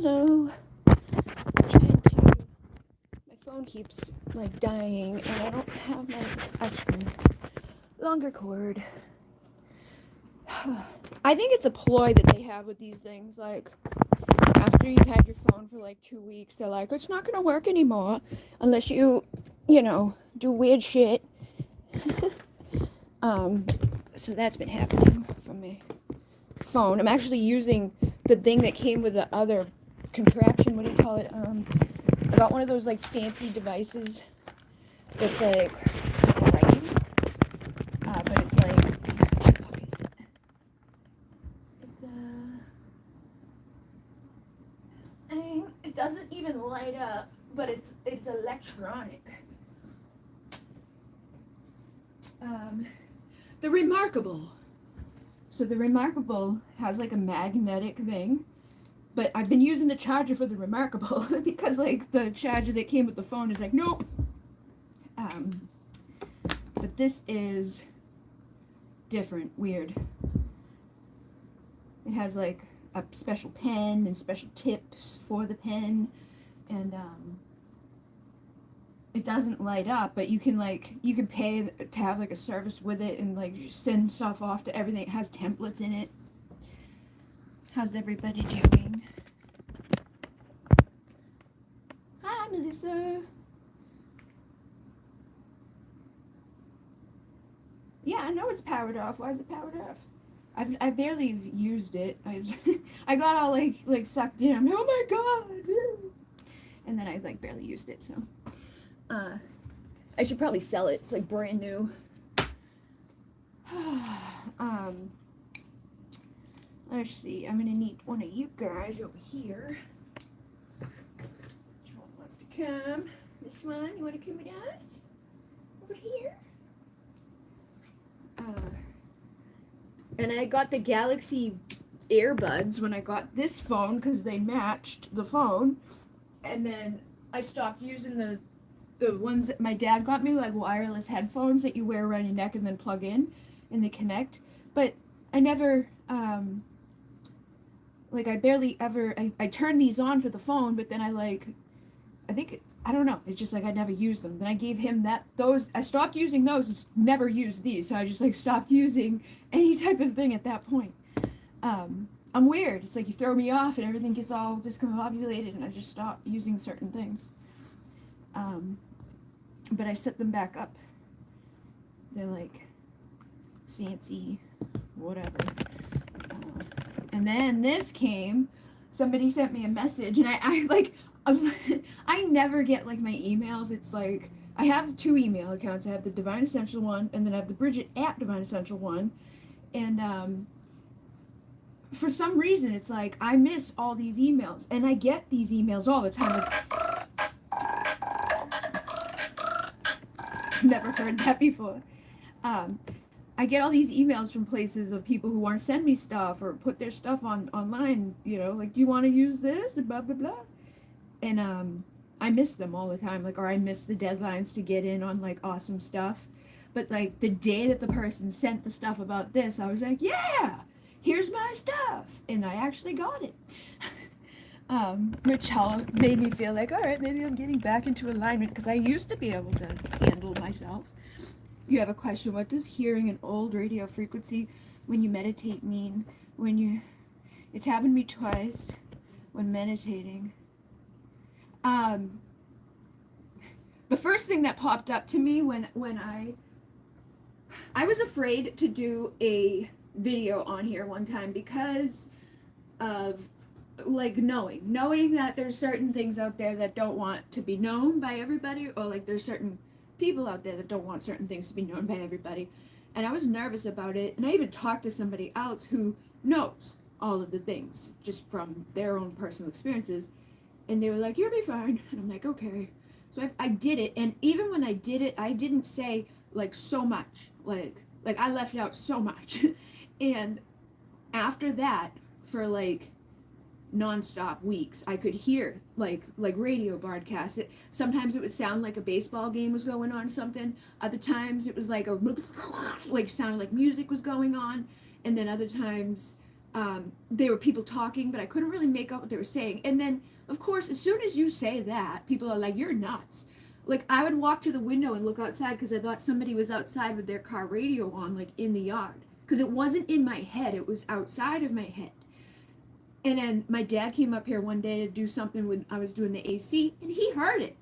Hello. Trying to. My phone keeps like dying, and I don't have my actually longer cord. I think it's a ploy that they have with these things. Like after you've had your phone for like 2 weeks, they're like, it's not gonna work anymore unless you do weird shit. um, so that's been happening from my phone. I'm actually using the thing that came with the other contraption. What do you call it? I got one of those like fancy devices that's like for writing, but it's like what the fuck is it? It's this thing. It doesn't even light up, but it's electronic. The Remarkable. So the Remarkable has like a magnetic thing, but I've been using the charger for the Remarkable because like the charger that came with the phone is like nope. But this is different, weird. It has like a special pen and special tips for the pen, and it doesn't light up, but you can pay to have like a service with it and like send stuff off to everything. It has templates in it. How's everybody doing? Hi, Melissa. Yeah, I know it's powered off. Why is it powered off? I barely used it. I got all like sucked in. I'm like, oh my god! And then I like barely used it. So, I should probably sell it. It's like brand new. Let's see. I'm gonna need one of you guys over here. Which one wants to come? This one. You want to come with us? Over here. And I got the Galaxy earbuds when I got this phone because they matched the phone, and then I stopped using the ones that my dad got me, like wireless headphones that you wear around your neck and then plug in and they connect. But I never I barely ever I turned these on for the phone, but then I don't know, it's just like I never used them. Then I gave him those. I stopped using those and never used these, so I just like stopped using any type of thing at that point. I'm weird. It's like you throw me off and everything gets all discombobulated and I just stop using certain things. But I set them back up. They're like fancy whatever. And then this came, somebody sent me a message, and I never get like my emails. It's like I have 2 email accounts. I have the Divine Essential one, and then I have the Bridget at Divine Essential one. And for some reason, it's like I miss all these emails, and I get these emails all the time. I've never heard that before. I get all these emails from places of people who want to send me stuff or put their stuff online, like, do you want to use this, and blah blah blah. And I miss them all the time, like, or I miss the deadlines to get in on like awesome stuff. But like the day that the person sent the stuff about this, I was like, yeah, here's my stuff, and I actually got it. Which made me feel like, all right, maybe I'm getting back into alignment, because I used to be able to handle myself. You have a question. What does hearing an old radio frequency when you meditate mean? It's happened to me twice when meditating. The first thing that popped up to me when I was afraid to do a video on here one time because of like knowing that there's certain things out there that don't want to be known by everybody, or like there's certain people out there that don't want certain things to be known by everybody. And I was nervous about it, and I even talked to somebody else who knows all of the things just from their own personal experiences, and they were like, you'll be fine. And I'm like, okay. So I did it, and even when I did it, I didn't say like so much, like I left out so much. And after that, for like non-stop weeks, I could hear like radio broadcasts. Sometimes it would sound like a baseball game was going on or something. Other times it was like sounded like music was going on. And then other times They were people talking, but I couldn't really make out what they were saying. And then, of course, as soon as you say that, people are like, you're nuts. Like, I would walk to the window and look outside because I thought somebody was outside with their car radio on, like, in the yard. Because it wasn't in my head, it was outside of my head. And then my dad came up here one day to do something when I was doing the AC, and he heard it.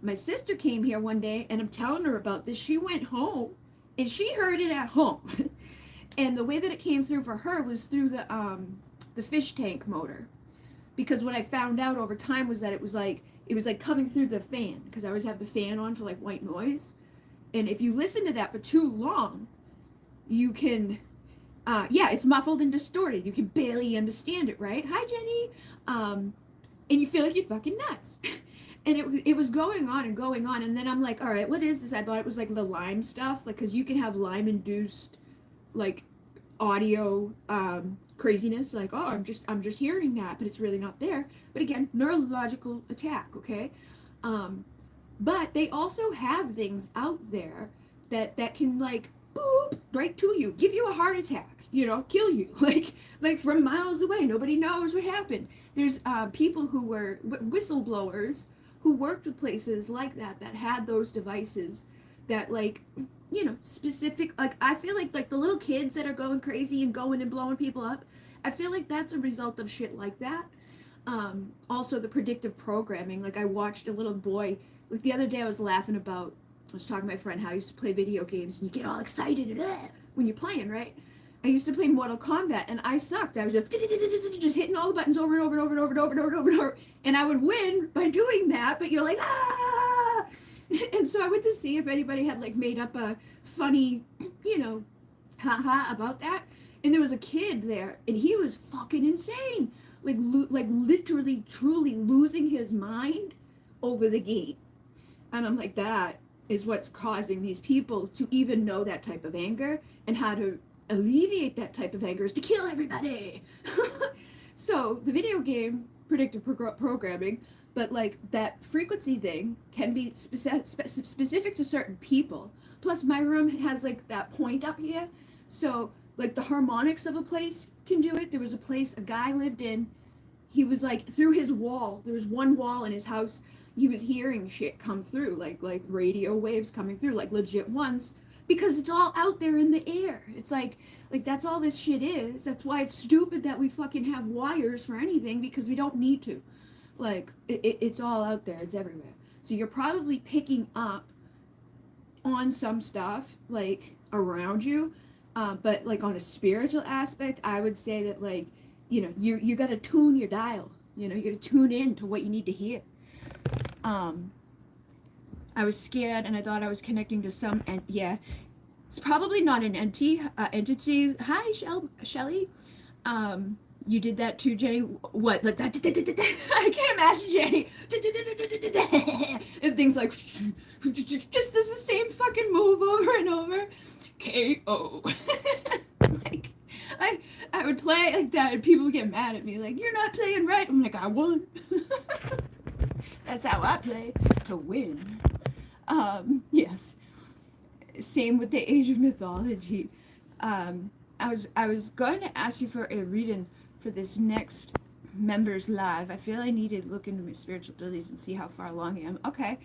My sister came here one day, and I'm telling her about this. She went home, and she heard it at home. And the way that it came through for her was through the fish tank motor. Because what I found out over time was that it was like coming through the fan, because I always have the fan on for like white noise. And if you listen to that for too long, you can, it's muffled and distorted. You can barely understand it, right? Hi, Jenny. And you feel like you're fucking nuts. And it was going on and going on. And then I'm like, all right, what is this? I thought it was like the Lyme stuff, like, because you can have Lyme-induced, like, audio craziness, like, oh, I'm just hearing that, but it's really not there. But again, neurological attack, okay? But they also have things out there that can, like, boop, right to you, give you a heart attack, you know, kill you, like from miles away. Nobody knows what happened. There's people who were whistleblowers who worked with places like that had those devices that, like, you know, specific, like, I feel like the little kids that are going crazy and going and blowing people up, I feel like that's a result of shit like that. Also the predictive programming, like, I watched a little boy, like, the other day I was laughing about, I was talking to my friend how I used to play video games, and you get all excited when you're playing, right? I used to play Mortal Kombat, and I sucked. I was just hitting all the buttons over and over and over and over and over and over and over and over, and I would win by doing that, but you're like, ah! And so I went to see if anybody had, like, made up a funny, you know, haha about that, and there was a kid there, and he was fucking insane, like literally, truly losing his mind over the game. And I'm like, that is what's causing these people to even know that type of anger, and how to alleviate that type of anger is to kill everybody. So the video game predictive programming, but, like, that frequency thing can be specific to certain people. Plus my room has, like, that point up here, so, like, the harmonics of a place can do it. There was a place a guy lived in, he was, like, through his wall, there was one wall in his house, he was hearing shit come through, like radio waves coming through, like, legit ones, because it's all out there in the air. It's like that's all this shit is. That's why it's stupid that we fucking have wires for anything, because we don't need to. Like, it's all out there. It's everywhere. So you're probably picking up on some stuff, like, around you, but, like, on a spiritual aspect, I would say that, like, you know, you got to tune your dial. You know, you got to tune in to what you need to hear. I was scared, and I thought I was connecting to some, and yeah, it's probably not an entity. Hi, Shelly. You did that too, Jenny. What, like that? I can't imagine Jenny. And things like, just does the same fucking move over and over. KO. Like, I would play like that, and people would get mad at me, like, you're not playing right. I'm like, I won. That's how I play, to win. Yes. Same with the Age of Mythology. I was going to ask you for a reading for this next members live. I feel I needed to look into my spiritual abilities and see how far along I am. Okay.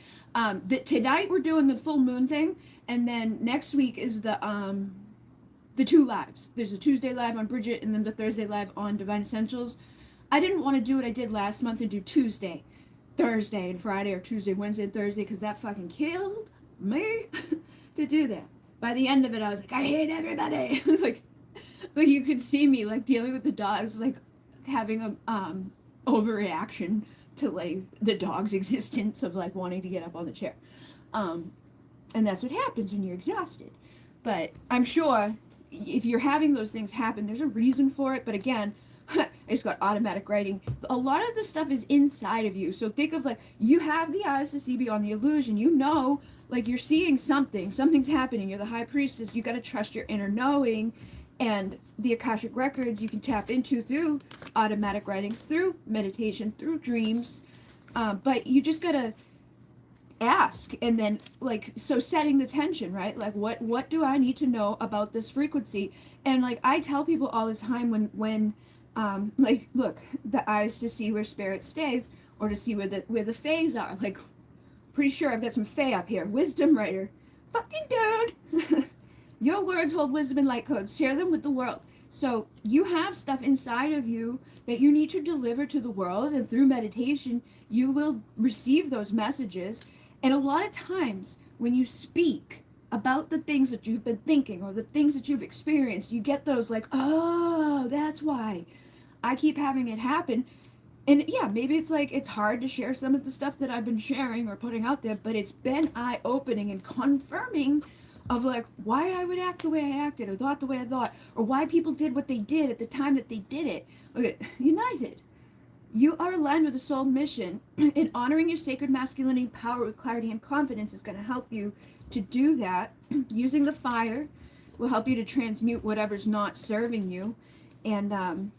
Tonight we're doing the full moon thing, and then next week is the 2 lives. There's a Tuesday live on Bridget, and then the Thursday live on Divine Essentials. I didn't want to do what I did last month and do Tuesday, Thursday, and Friday, or Tuesday, Wednesday, and Thursday, because that fucking killed me to do that. By the end of it, I was like, I hate everybody. like you could see me, like, dealing with the dogs, like, having a overreaction to, like, the dog's existence of, like, wanting to get up on the chair. And that's what happens when you're exhausted. But I'm sure if you're having those things happen, there's a reason for it. But again, I just got automatic writing. A lot of the stuff is inside of you. So think of, like, you have the eyes to see beyond the illusion. You know, like, you're seeing something. Something's happening. You're the high priestess. You got to trust your inner knowing. And the Akashic records you can tap into through automatic writing, through meditation, through dreams. But you just got to ask, and then like, so setting the tension, right? Like, what do I need to know about this frequency? And like, I tell people all the time, when like, look, the eyes to see where spirit stays, or to see where the fays are. Like, pretty sure I've got some fae up here. Wisdom writer, fucking dude. Your words hold wisdom and light codes. Share them with the world. So you have stuff inside of you that you need to deliver to the world, and through meditation you will receive those messages. And a lot of times when you speak about the things that you've been thinking, or the things that you've experienced, you get those like, oh, that's why I keep having it happen. And yeah, maybe it's like, it's hard to share some of the stuff that I've been sharing or putting out there, but it's been eye-opening and confirming of like why I would act the way I acted, or thought the way I thought, or why people did what they did at the time that they did it. Okay, united. You are aligned with the soul mission, and honoring your sacred masculinity power with clarity and confidence is going to help you to do that. Using the fire will help you to transmute whatever's not serving you, and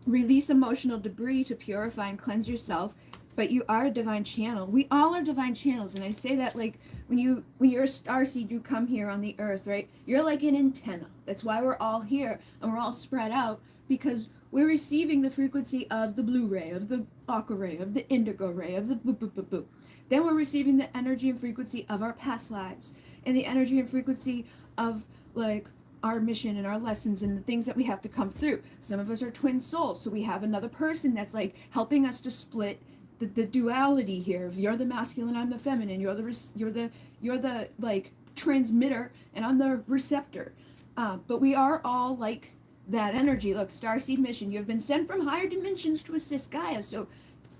release emotional debris to purify and cleanse yourself. But you are a divine channel. We all are divine channels, and I say that like, when you're a starseed, you come here on the earth, right? You're like an antenna. That's why we're all here and we're all spread out, because we're receiving the frequency of the blue ray, of the aqua ray, of the indigo ray, of the boop boop boop boop. Then we're receiving the energy and frequency of our past lives, and the energy and frequency of like our mission and our lessons and the things that we have to come through. Some of us are twin souls, so we have another person that's like helping us to split the duality here. If you're the masculine, I'm the feminine. You're the like transmitter, and I'm the receptor. But we are all like that energy. Look, starseed mission. You have been sent from higher dimensions to assist Gaia. So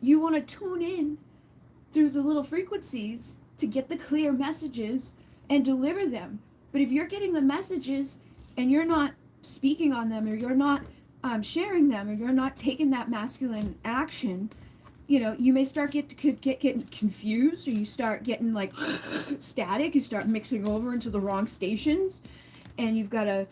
you want to tune in through the little frequencies to get the clear messages and deliver them. But if you're getting the messages and you're not speaking on them, or you're not sharing them, or you're not taking that masculine action, you know, you may start getting confused, or you start getting like static. You start mixing over into the wrong stations, and you've got to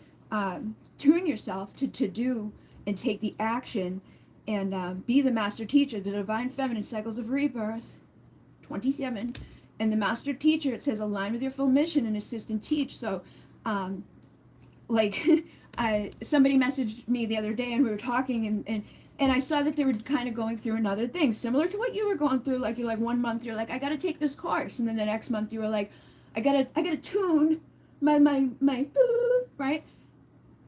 tune yourself to do and take the action, and be the master teacher. The divine feminine cycles of rebirth, 27, and the master teacher, it says, align with your full mission and assist and teach. So like somebody messaged me the other day, and we were talking, and I saw that they were kind of going through another thing similar to what you were going through. Like, you're like, 1 month you're like, I got to take this course, and then the next month you were like, I gotta tune my right.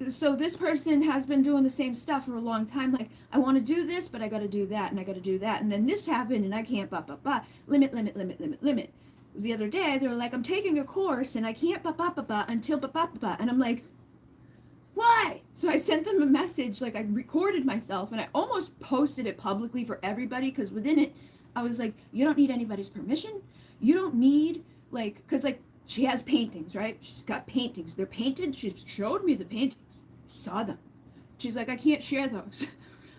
So this person has been doing the same stuff for a long time. Like, I want to do this, but I got to do that, and I got to do that, and then this happened, and I can't limit. The other day they were like, I'm taking a course and I can't until and I'm like, why? So I sent them a message, like, I recorded myself, and I almost posted it publicly for everybody, because within it I was like, you don't need anybody's permission. You don't need, like, because like, she has paintings, right? She's got paintings. They're painted. She showed me the paintings. Saw them. She's like, I can't share those.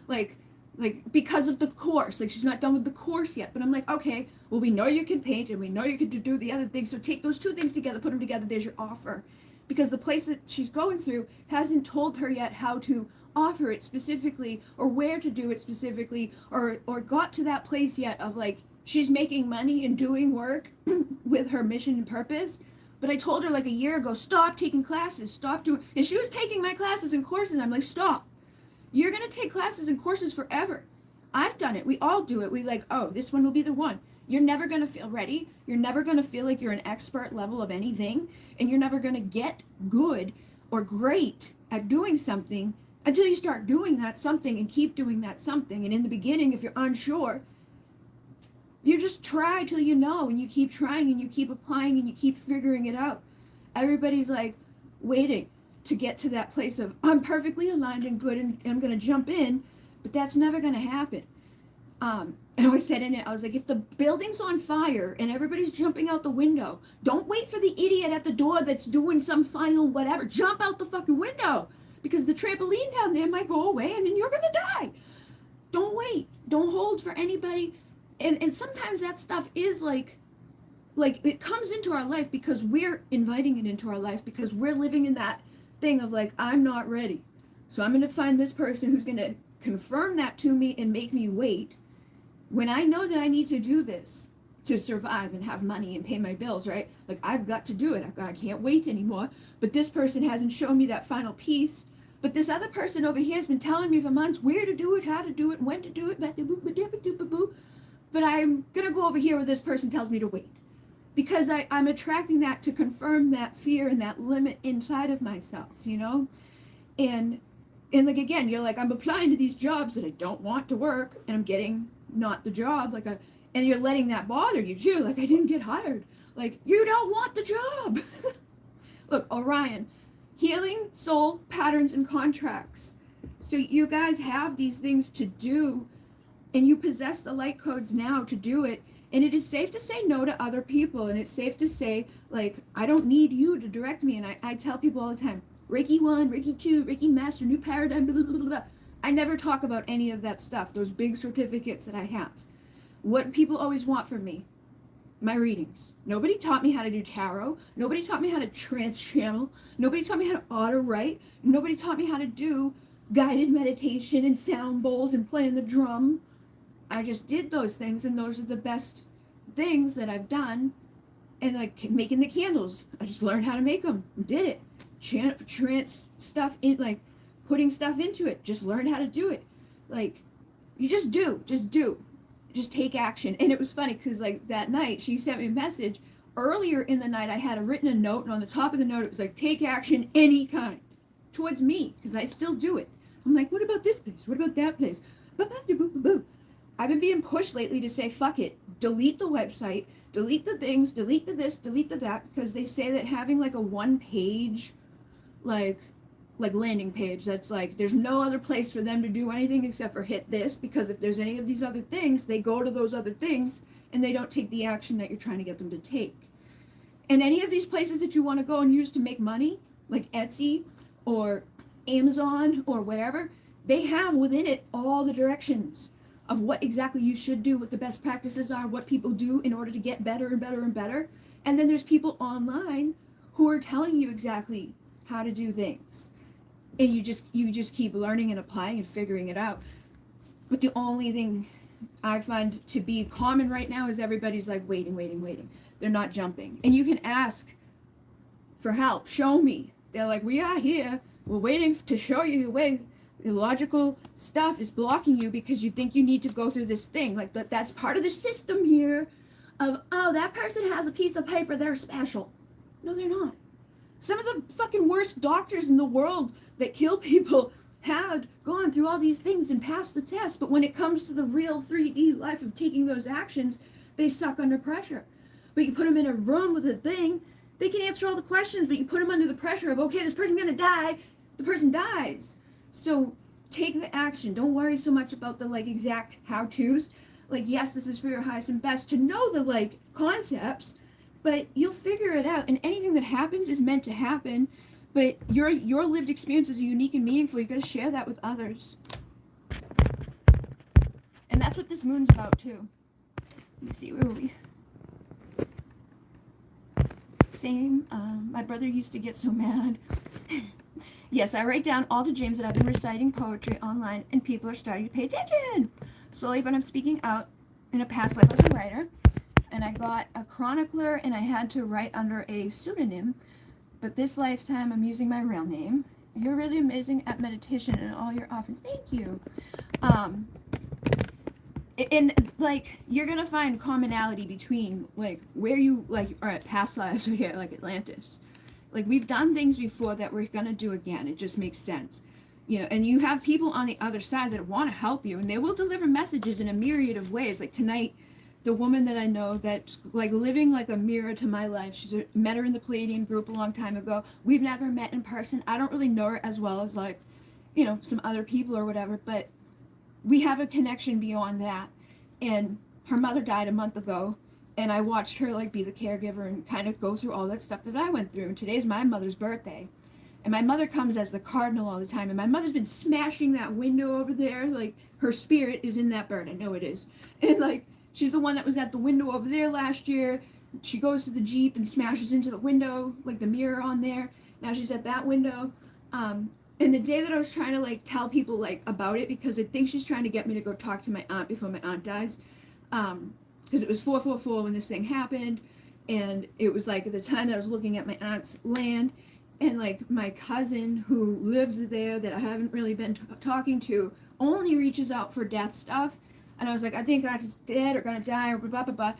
like because of the course. Like, she's not done with the course yet. But I'm like, okay, well, we know you can paint, and we know you can do the other things. So take those two things together, put them together. There's your offer. Because the place that she's going through hasn't told her yet how to offer it specifically, or where to do it specifically, or got to that place yet of like, she's making money and doing work with her mission and purpose. But I told her like a year ago, stop taking classes, stop doing, and she was taking my classes and courses, and I'm like, stop. You're going to take classes and courses forever. I've done it. We all do it. We like, oh, this one will be the one. You're never going to feel ready. You're never going to feel like you're an expert level of anything, and you're never going to get good or great at doing something until you start doing that something and keep doing that something. And in the beginning, if you're unsure, you just try till you know, and you keep trying, and you keep applying, and you keep figuring it out. Everybody's like waiting to get to that place of, I'm perfectly aligned and good, and I'm going to jump in, but that's never going to happen. And I always said in it, I was like, if the building's on fire and everybody's jumping out the window, don't wait for the idiot at the door that's doing some final whatever. Jump out the fucking window, because the trampoline down there might go away, and then you're going to die. Don't wait. Don't hold for anybody. And sometimes that stuff is like it comes into our life because we're inviting it into our life, because we're living in that thing of like, I'm not ready. So I'm going to find this person who's going to confirm that to me and make me wait when I know that I need to do this. to survive and have money and pay my bills, right? Like, I've got to do it. I can't wait anymore. But this person hasn't shown me that final piece. But this other person over here has been telling me for months where to do it, how to do it, when to do it. But I'm going to go over here where this person tells me to wait. Because I'm attracting that to confirm that fear and that limit inside of myself, you know? And like, again, you're like, I'm applying to these jobs that I don't want to work, and I'm getting not the job. And you're letting that bother you too. Like, I didn't get hired. Like, you don't want the job. Look, Orion, healing, soul, patterns, and contracts. So you guys have these things to do, and you possess the light codes now to do it. And it is safe to say no to other people. And it's safe to say, like, I don't need you to direct me. And I tell people all the time, Reiki 1, Reiki 2, Reiki Master, New Paradigm, blah, blah, blah, blah. I never talk about any of that stuff, those big certificates that I have. What people always want from me, my readings. Nobody taught me how to do tarot. Nobody taught me how to trans-channel. Nobody taught me how to auto-write. Nobody taught me how to do guided meditation and sound bowls and playing the drum. I just did those things, and those are the best things that I've done. And like making the candles, I just learned how to make them, did it. Trans stuff in, like putting stuff into it, just learned how to do it. Like, you just do, just take action. And it was funny because like that night she sent me a message earlier in the night. I had written a note, and on the top of the note it was like, take action any kind towards me, because I still do it. I'm like, what about this place, what about that place? I've been being pushed lately to say, fuck it, delete the website, delete the things, delete the this, delete the that, because they say that having like a one page like landing page, that's like, there's no other place for them to do anything except for hit this, because if there's any of these other things, they go to those other things and they don't take the action that you're trying to get them to take. And any of these places that you want to go and use to make money, like Etsy or Amazon or whatever, they have within it all the directions of what exactly you should do, what the best practices are, what people do in order to get better and better and better. And then there's people online who are telling you exactly how to do things. And you just keep learning and applying and figuring it out. But the only thing I find to be common right now is everybody's like waiting. They're not jumping. And you can ask for help. Show me. They're like, we are here. We're waiting to show you the way. The logical stuff is blocking you because you think you need to go through this thing. Like, that's part of the system here of, oh, that person has a piece of paper, they're special. No, they're not. Some of the fucking worst doctors in the world that kill people had gone through all these things and passed the test. But when it comes to the real 3D life of taking those actions, they suck under pressure. But you put them in a room with a thing, they can answer all the questions, but you put them under the pressure of, okay, this person's gonna die, the person dies. So take the action. Don't worry so much about the like exact how-tos. Like, yes, this is for your highest and best to know the like concepts, but you'll figure it out. And anything that happens is meant to happen. But your lived experience is unique and meaningful. You got to share that with others. And that's what this moon's about too. Let me see, where were we? Same. My brother used to get so mad. Yes, I write down all the dreams that I've been reciting poetry online, and people are starting to pay attention. Slowly, but I'm speaking out. In a past life, I was a writer, and I got a chronicler, and I had to write under a pseudonym. But this lifetime, I'm using my real name. You're really amazing at meditation and all your offerings. Thank you. And like, you're gonna find commonality between like where you like are at past lives right here, like Atlantis. Like, we've done things before that we're gonna do again. It just makes sense, you know. And you have people on the other side that want to help you, and they will deliver messages in a myriad of ways. Like tonight, the woman that I know that's like living like a mirror to my life. Met her in the Palladium group a long time ago. We've never met in person. I don't really know her as well as like, you know, some other people or whatever, but we have a connection beyond that. And her mother died a month ago. And I watched her like be the caregiver and kind of go through all that stuff that I went through. And today's my mother's birthday. And my mother comes as the cardinal all the time. And my mother's been smashing that window over there. Like, her spirit is in that bird. I know it is. And like, she's the one that was at the window over there last year. She goes to the Jeep and smashes into the window, like the mirror on there. Now she's at that window. And the day that I was trying to like tell people like about it, because I think she's trying to get me to go talk to my aunt before my aunt dies. because it was 444 when this thing happened, and it was like at the time that I was looking at my aunt's land, and like my cousin who lived there that I haven't really been talking to only reaches out for death stuff, and I was like, I think I just dead or gonna die or blah blah blah blah.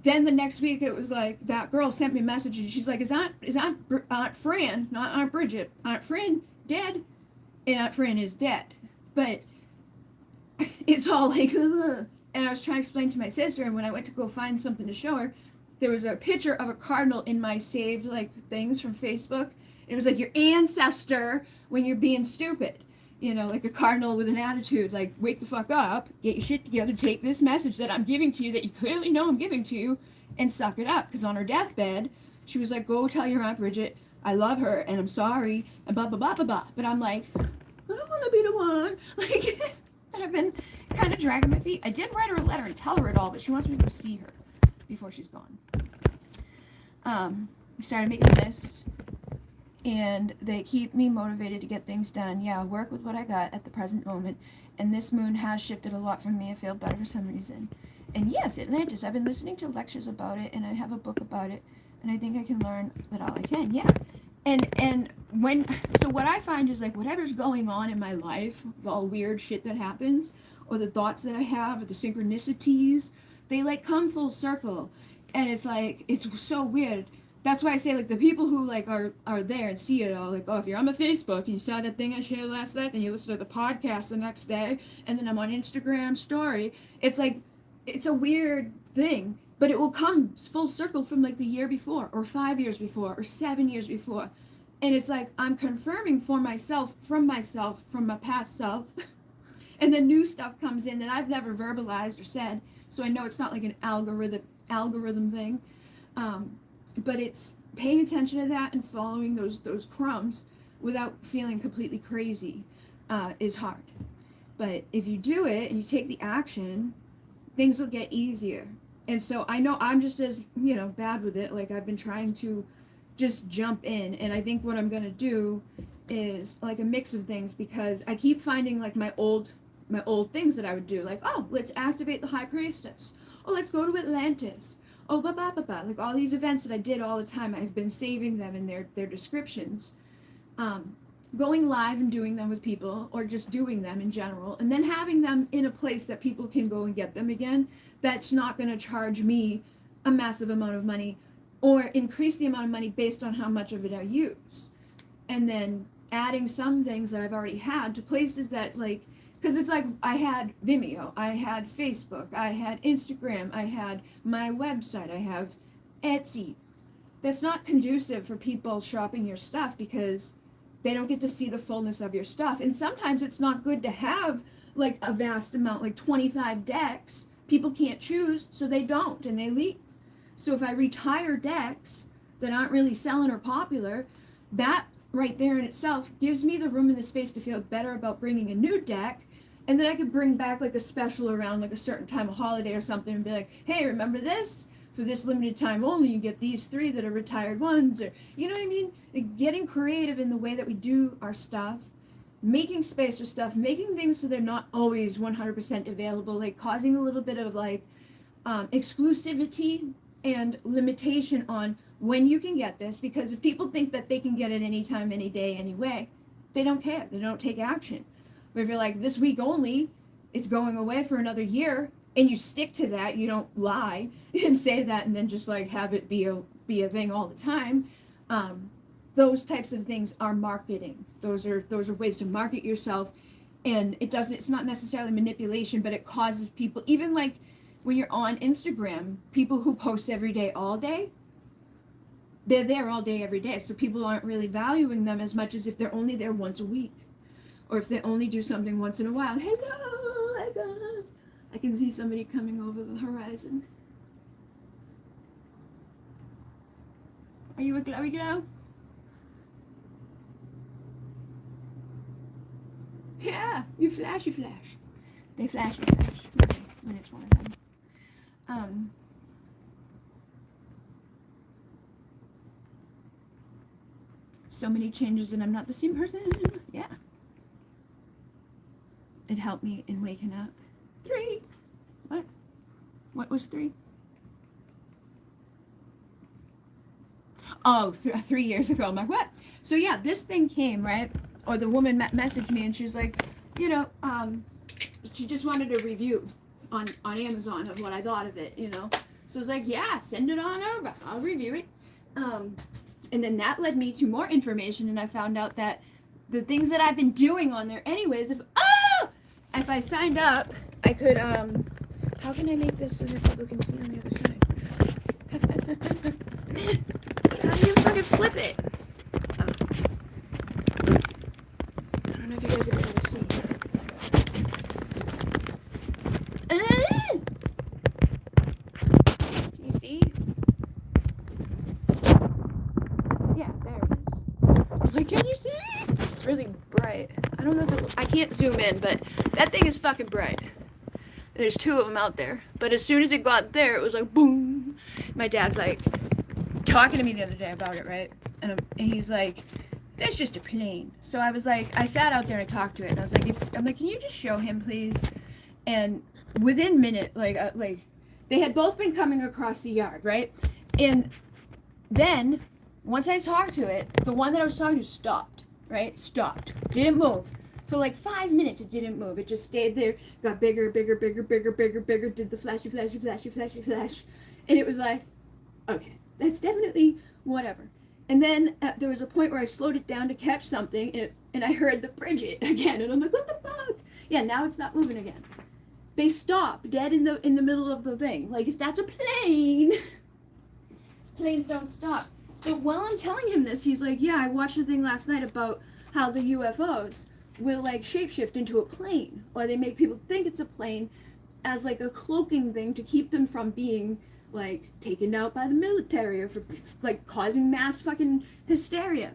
Then the next week it was like that girl sent me a message and she's like, is Aunt Fran, not Aunt Bridget, Aunt Fran dead? And Aunt Fran is dead, but it's all like, ugh. And I was trying to explain to my sister, and when I went to go find something to show her, there was a picture of a cardinal in my saved like things from Facebook. And it was like your ancestor when you're being stupid, you know, like a cardinal with an attitude, like wake the fuck up, get your shit together, take this message that I'm giving to you that you clearly know I'm giving to you, and suck it up. Because on her deathbed, she was like, go tell your Aunt Bridget I love her and I'm sorry and blah blah blah blah blah. But I'm like, I don't want to be the one. Like, and I've been kind of dragging my feet. I did write her a letter and tell her it all, but she wants me to go see her before she's gone. I started making lists, and they keep me motivated to get things done. Yeah, I'll work with what I got at the present moment, and this moon has shifted a lot for me. I feel better for some reason. And yes, Atlantis, I've been listening to lectures about it, and I have a book about it, and I think I can learn that all I can. Yeah. And so what I find is like whatever's going on in my life, all weird shit that happens, or the thoughts that I have, or the synchronicities, they like come full circle. And it's like, it's so weird. That's why I say, like, the people who like are there and see it all, like, oh, if you're on my Facebook and you saw that thing I shared last night, then you listen to the podcast the next day, and then I'm on Instagram story. It's like, it's a weird thing, but it will come full circle from like the year before, or 5 years before, or 7 years before. And it's like, I'm confirming for myself, from my past self, and then new stuff comes in that I've never verbalized or said, so I know it's not like an algorithm thing. But it's paying attention to that and following those crumbs without feeling completely crazy is hard. But if you do it and you take the action, things will get easier. And so I know I'm just as, bad with it. Like, I've been trying to just jump in. And I think what I'm going to do is like a mix of things, because I keep finding like my old things that I would do. Like, oh, let's activate the High Priestess. Oh, let's go to Atlantis. Oh, blah, blah, blah, blah. Like all these events that I did all the time, I've been saving them in their descriptions. Going live and doing them with people, or just doing them in general, and then having them in a place that people can go and get them again, that's not going to charge me a massive amount of money or increase the amount of money based on how much of it I use. And then adding some things that I've already had to places that, like, because it's like I had Vimeo, I had Facebook, I had Instagram, I had my website, I have Etsy. That's not conducive for people shopping your stuff, because they don't get to see the fullness of your stuff. And sometimes it's not good to have like a vast amount, like 25 decks. People can't choose, so they don't, and they leave. So if I retire decks that aren't really selling or popular, that right there in itself gives me the room and the space to feel better about bringing a new deck. And then I could bring back like a special around like a certain time of holiday or something and be like, hey, remember this? For this limited time only, you get these 3 that are retired ones, or, you know what I mean? Like, getting creative in the way that we do our stuff, making space for stuff, making things so they're not always 100% available, like causing a little bit of like exclusivity and limitation on when you can get this, because if people think that they can get it anytime, any day, anyway, they don't care. They don't take action. But if you're like, this week only, it's going away for another year, and you stick to that, you don't lie and say that and then just like have it be a thing all the time. Those types of things are marketing. Those are ways to market yourself, and it's not necessarily manipulation, but it causes people, even like when you're on Instagram, people who post every day, all day, they're there all day, every day. So people aren't really valuing them as much as if they're only there once a week, or if they only do something once in a while. Hello, hi guys. I can see somebody coming over the horizon. Are you a glowy glow? Yeah, you flash. They flash when it's one of them. So many changes and I'm not the same person. Yeah. It helped me in waking up. 3. What? What was 3? Oh, 3 years ago. I'm like, what? So yeah, this thing came, right? Or the woman messaged me and she was like, you know, she just wanted a review on Amazon of what I thought of it, you know. So I was like, yeah, send it on over. I'll review it. And then that led me to more information, and I found out that the things that I've been doing on there anyways, if I signed up, I could, how can I make this so that people can see on the other side? How do you fucking flip it? Oh. I don't know if you guys are able to see. Can you see? Yeah, there it is. Like, can you see? It's really bright. I don't know if I can't zoom in, but that thing is fucking bright. There's 2 of them out there. But as soon as it got there, it was like, boom. My dad's like, talking to me the other day about it, right? And he's like, that's just a plane. So I was like, I sat out there and I talked to it, and I was like, I'm like, can you just show him, please? And within minute, like they had both been coming across the yard, right? And then once I talked to it, the one that I was talking to stopped, right? Stopped, didn't move. For like 5 minutes, it didn't move. It just stayed there, got bigger, bigger, bigger, bigger, bigger, bigger, did the flashy, flashy, flashy, flashy, flash. And it was like, okay, that's definitely whatever. And then there was a point where I slowed it down to catch something, and I heard the Bridget again, and I'm like, what the fuck? Yeah, now it's not moving again. They stop dead in the middle of the thing. Like, if that's a plane, planes don't stop. But while I'm telling him this, he's like, yeah, I watched a thing last night about how the UFOs will like shapeshift into a plane, or they make people think it's a plane as like a cloaking thing to keep them from being like taken out by the military or for like causing mass fucking hysteria.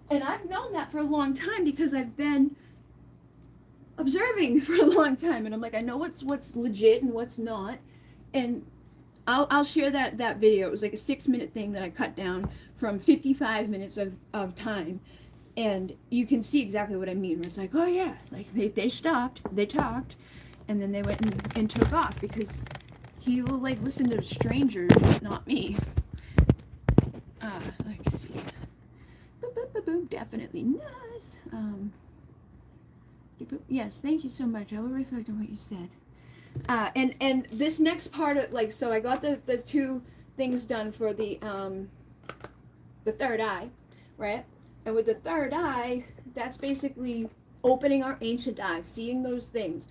And I've known that for a long time because I've been observing for a long time, and I'm like, I know what's legit and what's not. And I'll share that video. It was like a 6-minute thing that I cut down from 55 minutes of time. And you can see exactly what I mean. Where it's like, oh yeah, like they stopped, they talked, and then they went and took off because he will like listen to strangers, not me. Let's see. Boom, definitely nice. Yes, thank you so much. I will reflect on what you said. And this next part of like, so I got the 2 things done for the third eye, right? And with the third eye, that's basically opening our ancient eye, seeing those things,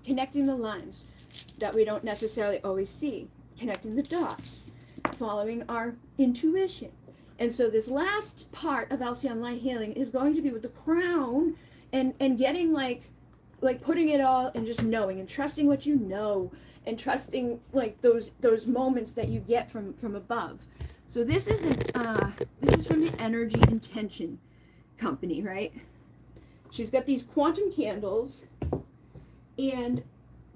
connecting the lines that we don't necessarily always see, connecting the dots, following our intuition. And so this last part of LC Online Healing is going to be with the crown and getting like putting it all and just knowing and trusting what you know and trusting like those moments that you get from above. So this is from the Energy Intention company, right? She's got these quantum candles and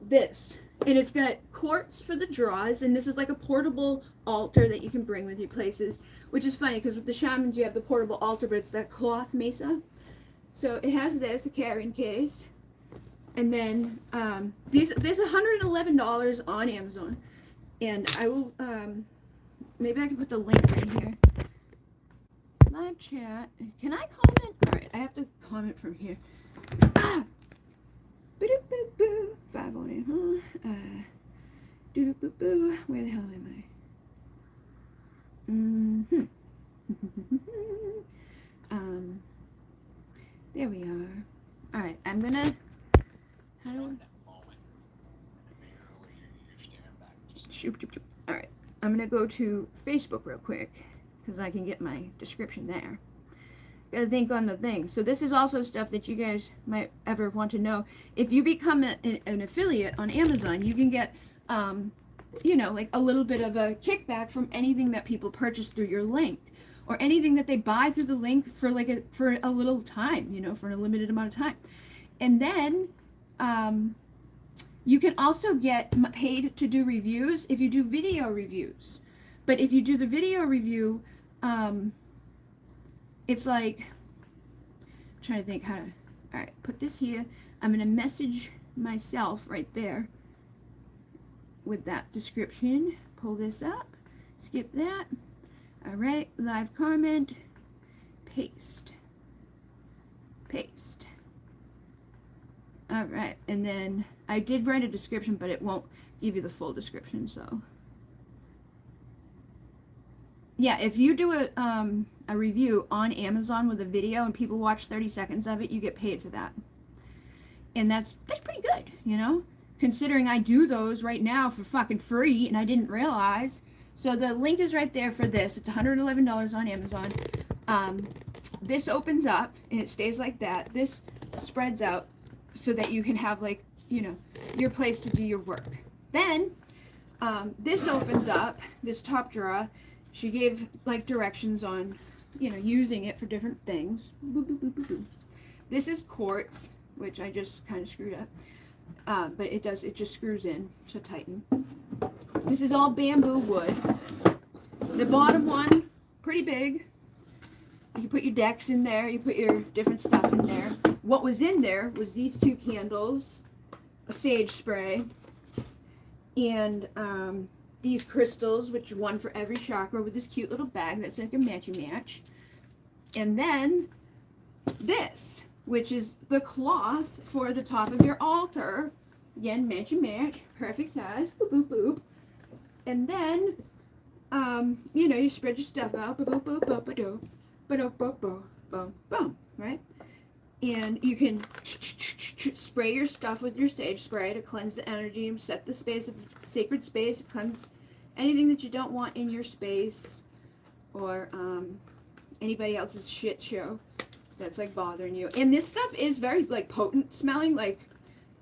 this. And it's got quartz for the draws, and this is like a portable altar that you can bring with you places, which is funny because with the shamans you have the portable altar, but it's that cloth mesa. So it has this, a carrying case. And then there's $111 on Amazon. And I will maybe I can put the link right here. Live chat. Can I comment? Alright, I have to comment from here. Ah! 508, huh? Where the hell am I? There we are. Alright, I'm gonna... How do I... Alright, I'm gonna go to Facebook real quick, because I can get my description there. Gotta think on the thing. So this is also stuff that you guys might ever want to know. If you become an affiliate on Amazon, you can get, you know, like a little bit of a kickback from anything that people purchase through your link, or anything that they buy through the link for like for a little time, you know, for a limited amount of time. And then you can also get paid to do reviews if you do video reviews. But if you do the video review, it's like, I'm trying to think how to, all right, put this here. I'm going to message myself right there. with that description. Pull this up, skip that. All right, live comment, paste, paste. All right, and then I did write a description, but it won't give you the full description, so. Yeah, if you do a review on Amazon with a video and people watch 30 seconds of it, you get paid for that. And that's pretty good, you know? Considering I do those right now for fucking free and I didn't realize. So the link is right there for this. It's $111 on Amazon. This opens up and it stays like that. This spreads out so that you can have, like, you know, your place to do your work. Then this opens up, this top drawer. She gave, like, directions on, you know, using it for different things. Boop, boop, boop, boop, boop. This is quartz, which I just kind of screwed up. But it just screws in to tighten. This is all bamboo wood. The bottom one, pretty big. You put your decks in there. You put your different stuff in there. What was in there was these 2 candles, a sage spray, and these crystals, which one for every chakra, with this cute little bag that's like a matchy-match. And then this, which is the cloth for the top of your altar. Again, matchy-match, perfect size, boop, boop, boop. And then, you know, you spread your stuff out, boop, boop, boop, boop, boop, boop, boop, boop, boom, boom, right? And you can spray your stuff with your sage spray to cleanse the energy and set the space of sacred space, cleanse anything that you don't want in your space or anybody else's shit show that's like bothering you. And this stuff is very like potent smelling, like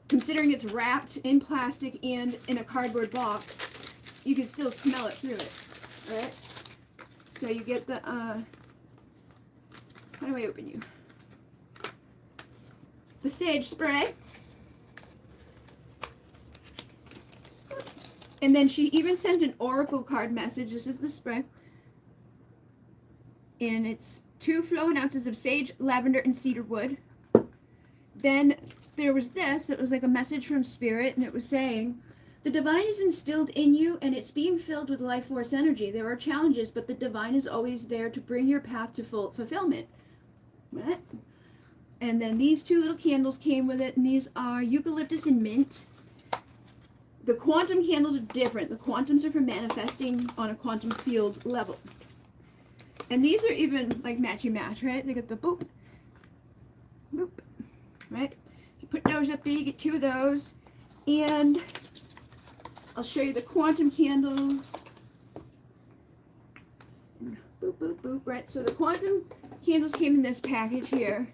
considering it's wrapped in plastic and in a cardboard box, you can still smell it through it, right? So you get the, how do I open you? The sage spray. And then she even sent an oracle card message. This is the spray. And it's 2 flowing ounces of sage, lavender, and cedar wood. Then there was this. It was like a message from spirit, and it was saying, the divine is instilled in you, and it's being filled with life force energy. There are challenges, but the divine is always there to bring your path to full fulfillment. Right? And then these 2 little candles came with it, and these are eucalyptus and mint. The quantum candles are different. The quantums are for manifesting on a quantum field level. And these are even like matchy-match, right? They got the boop, boop, right? You put those up there, you get 2 of those. And I'll show you the quantum candles. Boop, boop, boop, right? So the quantum candles came in this package here.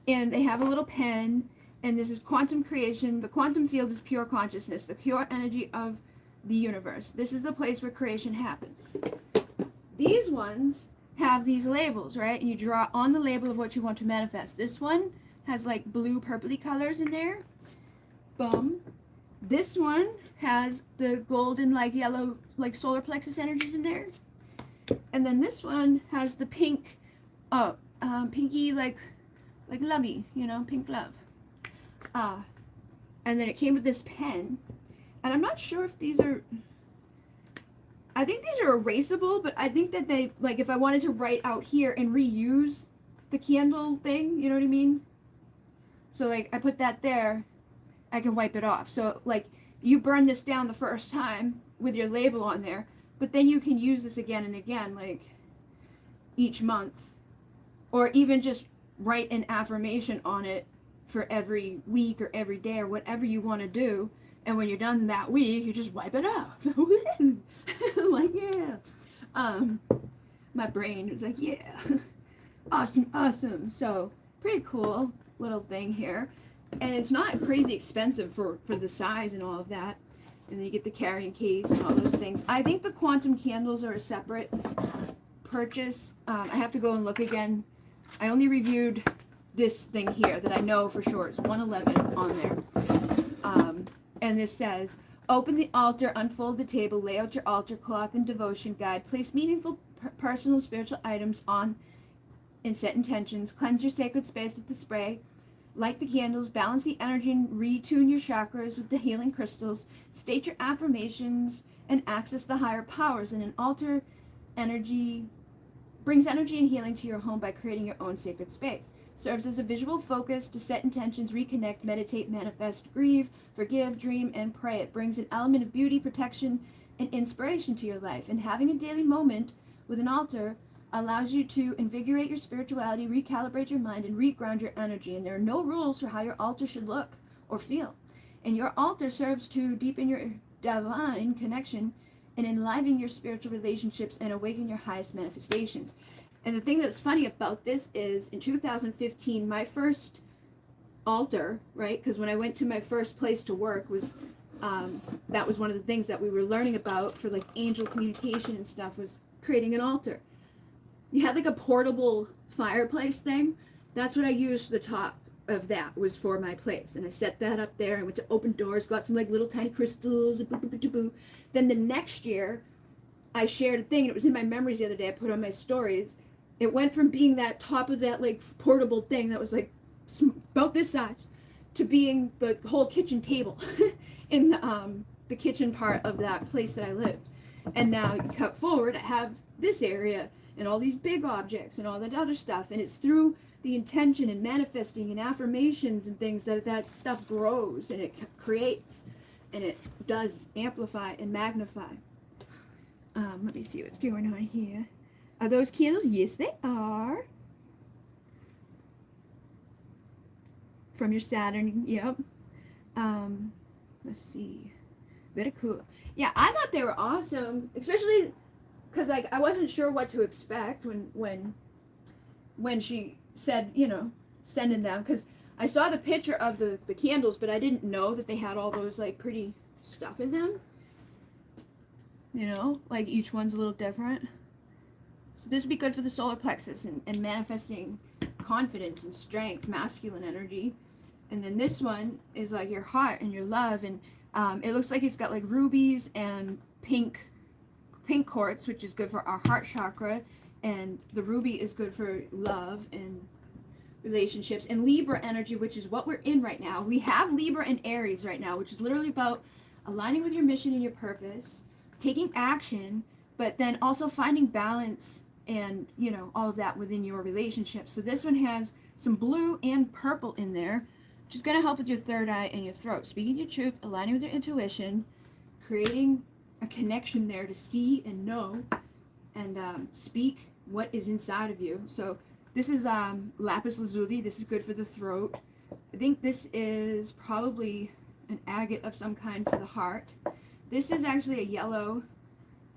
And they have a little pen, and this is quantum creation. The quantum field is pure consciousness, the pure energy of the universe. This is the place where creation happens. These ones have these labels, right? And you draw on the label of what you want to manifest. This one has like blue, purpley colors in there. Boom. This one has the golden, like yellow, like solar plexus energies in there. And then this one has the pink, pinky, like lovey, you know, pink love. And then it came with this pen. And I'm not sure if these are, I think these are erasable, but I think that they, like, if I wanted to write out here and reuse the candle thing, you know what I mean? So, like, I put that there, I can wipe it off. So, like, you burn this down the first time with your label on there, but then you can use this again and again, like, each month. Or even just write an affirmation on it for every week or every day or whatever you want to do. And when you're done that week, you just wipe it off. I'm like, yeah. My brain was like, yeah. Awesome, awesome. So, pretty cool little thing here. And it's not crazy expensive for the size and all of that. And then you get the carrying case and all those things. I think the quantum candles are a separate purchase. I have to go and look again. I only reviewed this thing here that I know for sure. It's 111 on there. And this says, open the altar, unfold the table, lay out your altar cloth and devotion guide, place meaningful personal spiritual items on and set intentions, cleanse your sacred space with the spray, Light the candles, balance the energy, and retune your chakras with the healing crystals. State your affirmations and access the higher powers. And an altar energy brings energy and healing to your home by creating your own sacred space. Serves as a visual focus to set intentions, reconnect, meditate, manifest, grieve, forgive, dream, and pray. It brings an element of beauty, protection, and inspiration to your life. And having a daily moment with an altar allows you to invigorate your spirituality, recalibrate your mind, and reground your energy. And there are no rules for how your altar should look or feel. And your altar serves to deepen your divine connection and enliven your spiritual relationships and awaken your highest manifestations. And the thing that's funny about this is in 2015, my first altar, right? Because when I went to my first place to work was, that was one of the things that we were learning about for like angel communication and stuff, was creating an altar. You had like a portable fireplace thing. That's what I used for the top of that, was for my place. And I set that up there. I went to open doors, got some like little tiny crystals. Then the next year, I shared a thing, and it was in my memories the other day. I put on my stories. It went from being that top of that like portable thing that was like about this size to being the whole kitchen table in the kitchen part of that place that I lived. And now you cut forward, I have this area and all these big objects and all that other stuff. And it's through the intention and manifesting and affirmations and things that stuff grows and it creates and it does amplify and magnify. Let me see what's going on here. Are those candles? Yes, they are. From your Saturn, yep. Let's see. Very cool. Yeah, I thought they were awesome, especially because like I wasn't sure what to expect when she said, you know, sending them, because I saw the picture of the candles, but I didn't know that they had all those like pretty stuff in them. You know, like each one's a little different. So this would be good for the solar plexus and manifesting confidence and strength, masculine energy. And then this one is like your heart and your love. And it looks like it's got like rubies and pink quartz, which is good for our heart chakra. And the ruby is good for love and relationships. And Libra energy, which is what we're in right now. We have Libra and Aries right now, which is literally about aligning with your mission and your purpose, taking action, but then also finding balance and, you know, all of that within your relationship. So this one has some blue and purple in there, which is going to help with your third eye and your throat. Speaking your truth, aligning with your intuition, creating a connection there to see and know and speak what is inside of you. So this is lapis lazuli. This is good for the throat. I think this is probably an agate of some kind for the heart. This is actually a yellow,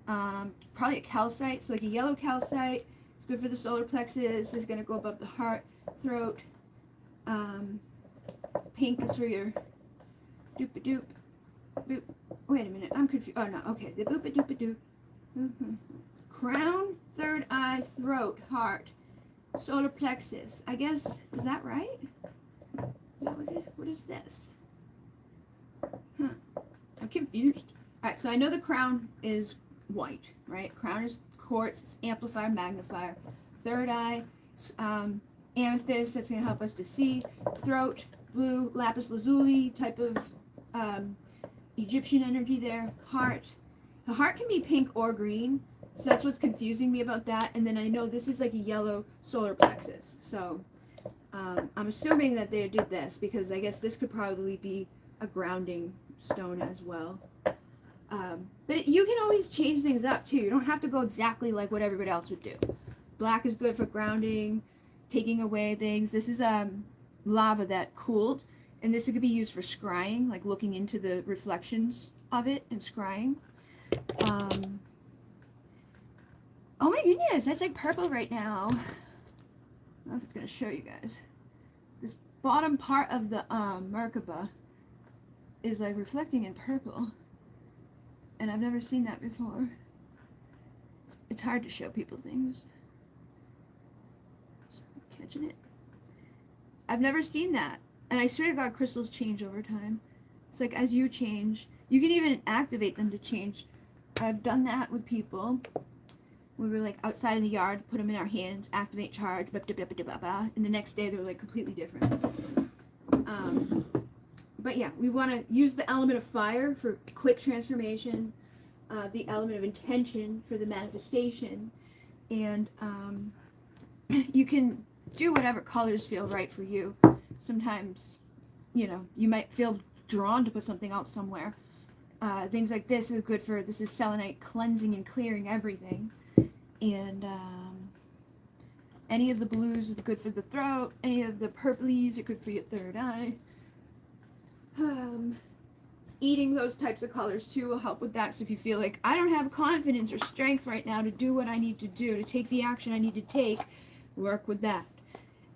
probably a calcite, so like a yellow calcite. It's good for the solar plexus. It's going to go above the heart, throat. Pink is for your doop-a-doop. Boop. Wait a minute, I'm confused. Oh no, okay. The boop-a-doop-a-doop. Crown, third eye, throat, heart, solar plexus. I guess, is that right? What is this? I'm confused. Alright, so I know the crown is white, right? Crown is quartz, it's amplifier, magnifier. Third eye, amethyst, that's going to help us to see. Throat, blue, lapis lazuli type of Egyptian energy there. Heart. The heart can be pink or green, so that's what's confusing me about that. And then I know this is like a yellow solar plexus. So I'm assuming that they did this because I guess this could probably be a grounding stone as well. But you can always change things up too. You don't have to go exactly like what everybody else would do. Black is good for grounding, taking away things. This is lava that cooled, and this could be used for scrying, like looking into the reflections of it and scrying. Oh my goodness, that's like purple right now. I don't know if it's going to show you guys. This bottom part of the Merkaba is like reflecting in purple. And I've never seen that before. It's hard to show people things. So I'm catching it. I've never seen that. And I swear to God, crystals change over time. It's like as you change, you can even activate them to change. I've done that with people. We were like outside in the yard, put them in our hands, activate charge, blah, blah, blah, blah, blah, blah, and the next day they were like completely different. But yeah, we want to use the element of fire for quick transformation, the element of intention for the manifestation, and you can do whatever colors feel right for you. Sometimes, you know, you might feel drawn to put something out somewhere. Things like this is good for, this is selenite, cleansing and clearing everything. And any of the blues are good for the throat. Any of the purplies are good for your third eye. Eating those types of colors too will help with that. So if you feel like I don't have confidence or strength right now to do what I need to do, to take the action I need to take, work with that.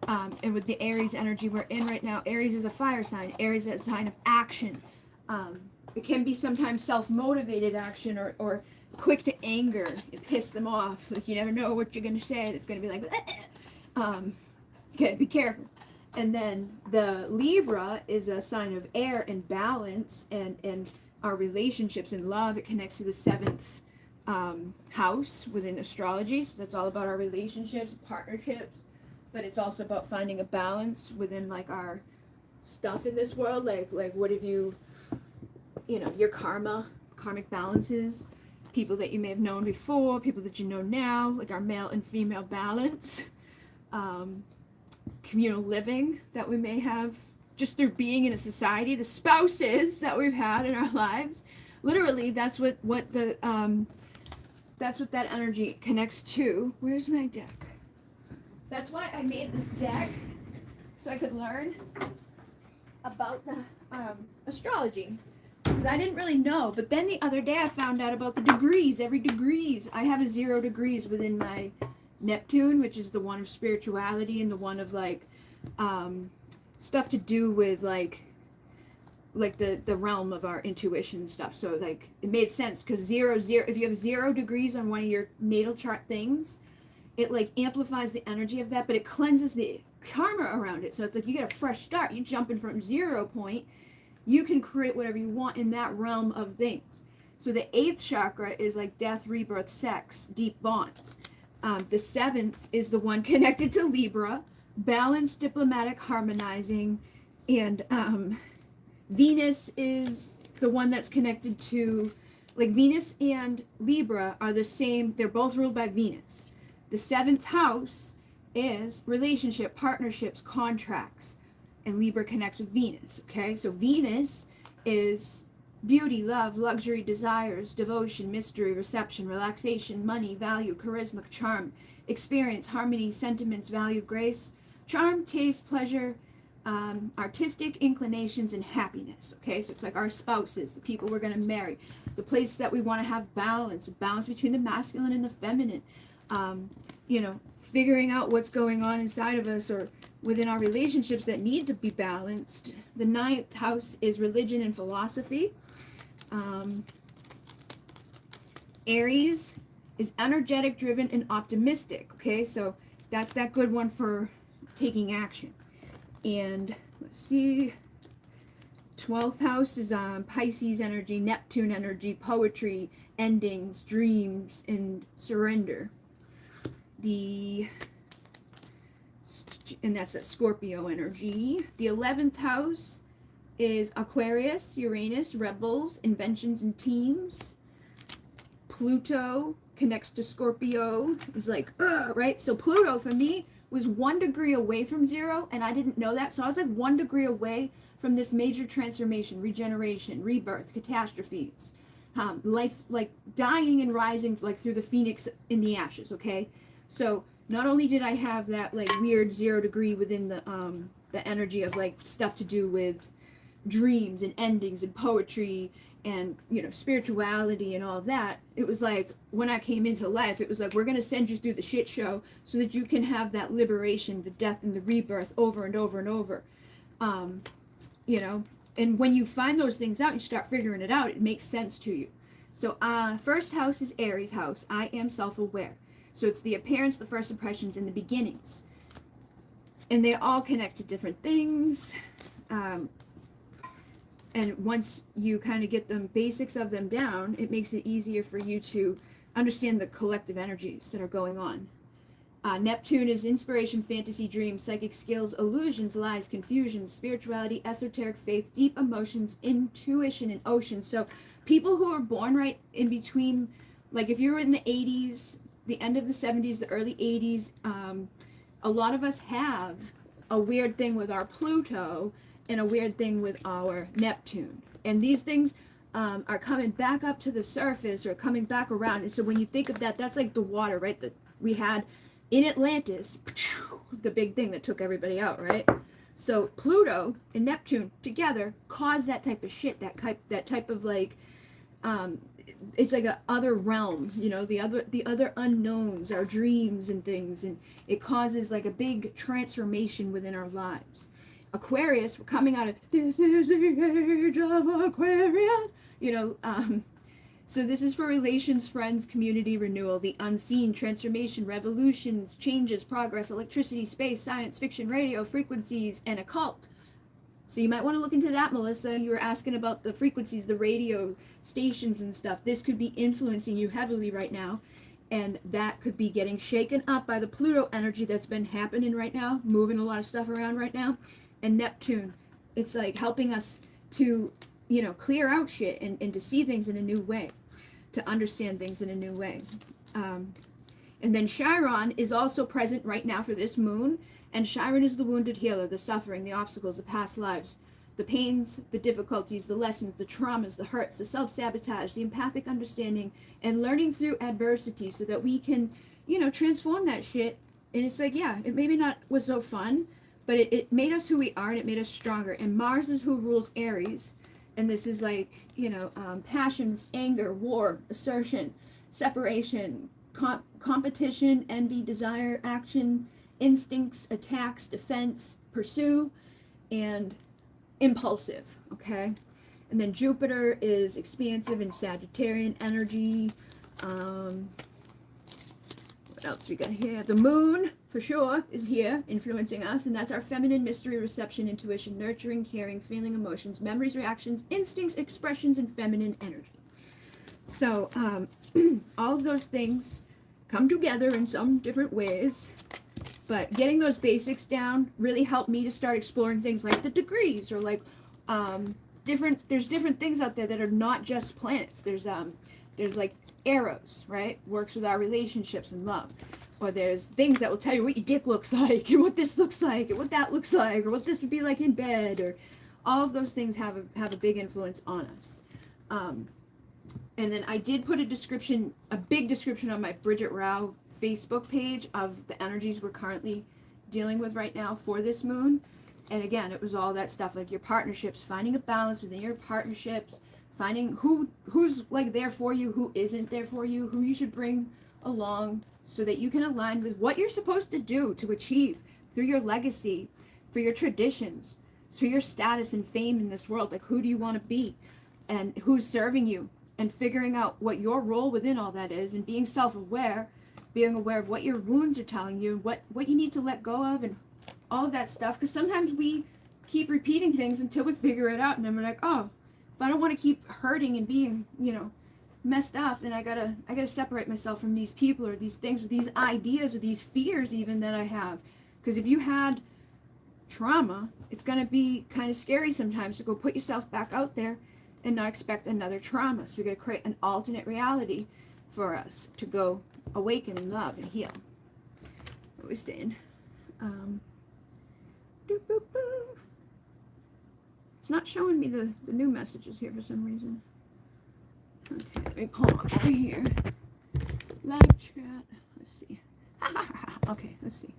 And with the Aries energy we're in right now, Aries is a fire sign. Aries is a sign of action. It can be sometimes self-motivated action or quick to anger. It piss them off. Like you never know what you're going to say. It's going to be like, okay, be careful. And then the Libra is a sign of air and balance and our relationships and love. It connects to the 7th house within astrology. So that's all about our relationships, partnerships. But it's also about finding a balance within like our stuff in this world. Like what have you, you know, your karmic balances, people that you may have known before, people that you know now, like our male and female balance. Communal living that we may have just through being in a society, the spouses that we've had in our lives. Literally, that's what that energy connects to. Where's my deck? That's why I made this deck, so I could learn about the astrology, because I didn't really know. But then the other day I found out about the degrees. Every degrees, I have a 0 degrees within my Neptune, which is the one of spirituality and the one of like stuff to do with like the realm of our intuition and stuff. So like it made sense because 0 if you have 0 degrees on one of your natal chart things, it like amplifies the energy of that, but it cleanses the karma around it. So it's like you get a fresh start. You jumping from 0 point, you can create whatever you want in that realm of things. So the 8th chakra is like death, rebirth, sex, deep bonds. The 7th is the one connected to Libra, balance, diplomatic, harmonizing, and Venus is the one that's connected to, like Venus and Libra are the same, they're both ruled by Venus. The 7th house is relationship, partnerships, contracts, and Libra connects with Venus, okay? So Venus is beauty, love, luxury, desires, devotion, mystery, reception, relaxation, money, value, charisma, charm, experience, harmony, sentiments, value, grace, charm, taste, pleasure, artistic inclinations, and happiness. Okay, so it's like our spouses, the people we're going to marry, the place that we want to have balance, a balance between the masculine and the feminine. You know, figuring out what's going on inside of us or within our relationships that need to be balanced. The 9th house is religion and philosophy. Aries is energetic, driven, and optimistic. Okay, so that's that good one for taking action. And let's see, 12th house is Pisces energy, Neptune energy, poetry, endings, dreams, and surrender. And that's a Scorpio energy. The 11th house is Aquarius, Uranus, rebels, inventions, and teams. Pluto connects to Scorpio. It's like, right? So Pluto for me was 1 degree away from 0, and I didn't know that. So I was like 1 degree away from this major transformation, regeneration, rebirth, catastrophes, life, like dying and rising, like through the phoenix in the ashes. Okay, so not only did I have that like weird 0 degree within the energy of like stuff to do with dreams and endings and poetry and, you know, spirituality and all that, it was like when I came into life, it was like, we're going to send you through the shit show so that you can have that liberation, the death and the rebirth over and over and over. You know, and when you find those things out, you start figuring it out, it makes sense to you. So first house is Aries house. I am self-aware. So it's the appearance, the first impressions, and the beginnings. And they all connect to different things. And once you kind of get the basics of them down, it makes it easier for you to understand the collective energies that are going on. Neptune is inspiration, fantasy, dreams, psychic skills, illusions, lies, confusion, spirituality, esoteric faith, deep emotions, intuition, and ocean. So people who are born right in between, like if you were in the 80s, the end of the 70s, the early 80s, a lot of us have a weird thing with our Pluto and a weird thing with our Neptune. And these things are coming back up to the surface or coming back around. And so when you think of that, that's like the water, right? That we had in Atlantis, the big thing that took everybody out, right? So Pluto and Neptune together caused that type of shit, that type of like, it's like a other realm, you know, the other unknowns, our dreams and things, and it causes like a big transformation within our lives. Aquarius, we're coming out of, this is the age of Aquarius, you know, so this is for relations, friends, community, renewal, the unseen, transformation, revolutions, changes, progress, electricity, space, science, fiction, radio, frequencies, and occult. So you might want to look into that, Melissa. You were asking about the frequencies, the radio stations and stuff. This could be influencing you heavily right now. And that could be getting shaken up by the Pluto energy that's been happening right now, moving a lot of stuff around right now. And Neptune, it's like helping us to, you know, clear out shit and to see things in a new way, to understand things in a new way. And then Chiron is also present right now for this moon. And Chiron is the wounded healer, the suffering, the obstacles, the past lives, the pains, the difficulties, the lessons, the traumas, the hurts, the self-sabotage, the empathic understanding, and learning through adversity so that we can, you know, transform that shit. And it's like, yeah, it maybe not was so fun, but it made us who we are and it made us stronger. And Mars is who rules Aries. And this is like, you know, passion, anger, war, assertion, separation, competition, envy, desire, action, instincts, attacks, defense, pursue, and impulsive, okay? And then Jupiter is expansive and Sagittarian energy. What else we got here? The moon, for sure, is here, influencing us, and that's our feminine mystery, reception, intuition, nurturing, caring, feeling, emotions, memories, reactions, instincts, expressions, and feminine energy. So, all of those things come together in some different ways. But getting those basics down really helped me to start exploring things like the degrees or like there's different things out there that are not just planets. There's like arrows, right? Works with our relationships and love. Or there's things that will tell you what your dick looks like and what this looks like and what that looks like or what this would be like in bed, or all of those things have a big influence on us. And then I did put a big description on my Bridget Rao Facebook page of the energies we're currently dealing with right now for this moon. And again, it was all that stuff like your partnerships, finding a balance within your partnerships, finding who's like there for you, who isn't there for you, who you should bring along so that you can align with what you're supposed to do to achieve through your legacy, for your traditions, through your status and fame in this world. Like, who do you want to be and who's serving you, and figuring out what your role within all that is, and being self-aware, being aware of what your wounds are telling you, what you need to let go of, and all of that stuff. Because sometimes we keep repeating things until we figure it out, and then we're like, oh, if I don't want to keep hurting and being, you know, messed up, then I gotta separate myself from these people or these things or these ideas or these fears even that I have. Because if you had trauma, it's gonna be kind of scary sometimes to go put yourself back out there and not expect another trauma. So we got to create an alternate reality for us to go awaken and love and heal. What was saying? It's not showing me the new messages here for some reason. Okay, let me pull them up over here. Live chat. Let's see. Okay, let's see.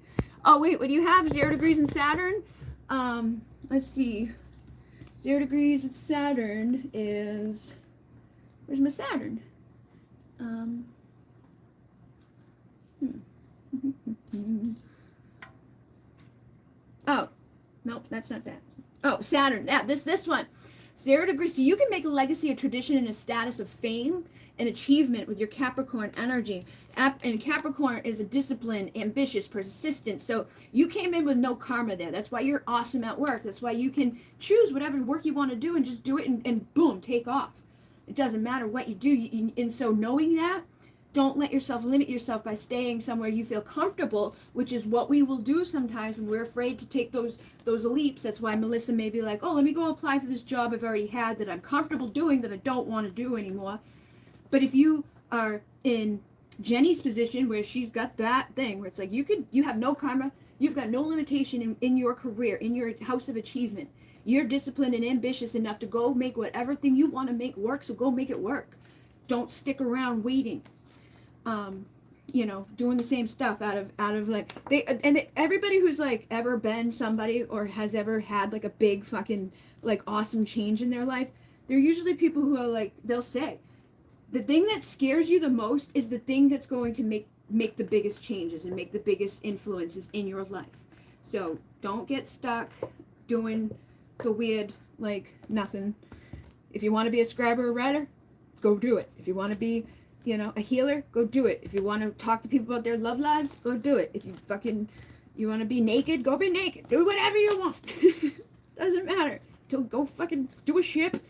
Oh wait, what do you have? 0 degrees in Saturn? Let's see. 0 degrees with Saturn is, where's my Saturn? Oh, nope, that's not that. Oh, Saturn. Yeah, this one. 0 degrees. So you can make a legacy, a tradition, and a status of fame and achievement with your Capricorn energy. And Capricorn is a disciplined, ambitious, persistent. So you came in with no karma there. That's why you're awesome at work. That's why you can choose whatever work you want to do and just do it and boom, take off. It doesn't matter what you do. And so knowing that Don't let yourself limit yourself by staying somewhere you feel comfortable, which is what we will do sometimes when we're afraid to take those leaps. That's why Melissa may be like, oh, let me go apply for this job I've already had that I'm comfortable doing that I don't want to do anymore. But if you are in Jenny's position where she's got that thing where it's like you have no karma, you've got no limitation in your career, in your house of achievement. You're disciplined and ambitious enough to go make whatever thing you want to make work, so go make it work. Don't stick around waiting. Doing the same stuff out of like everybody who's like ever been somebody or has ever had like a big fucking like awesome change in their life, they're usually people who are like, they'll say, the thing that scares you the most is the thing that's going to make the biggest changes and make the biggest influences in your life. So don't get stuck doing the weird, like, nothing. If you want to be a scribe or a writer, go do it. If you want to be, a healer, go do it. If you want to talk to people about their love lives, go do it. If you want to be naked, go be naked. Do whatever you want. Doesn't matter. Go fucking do a ship.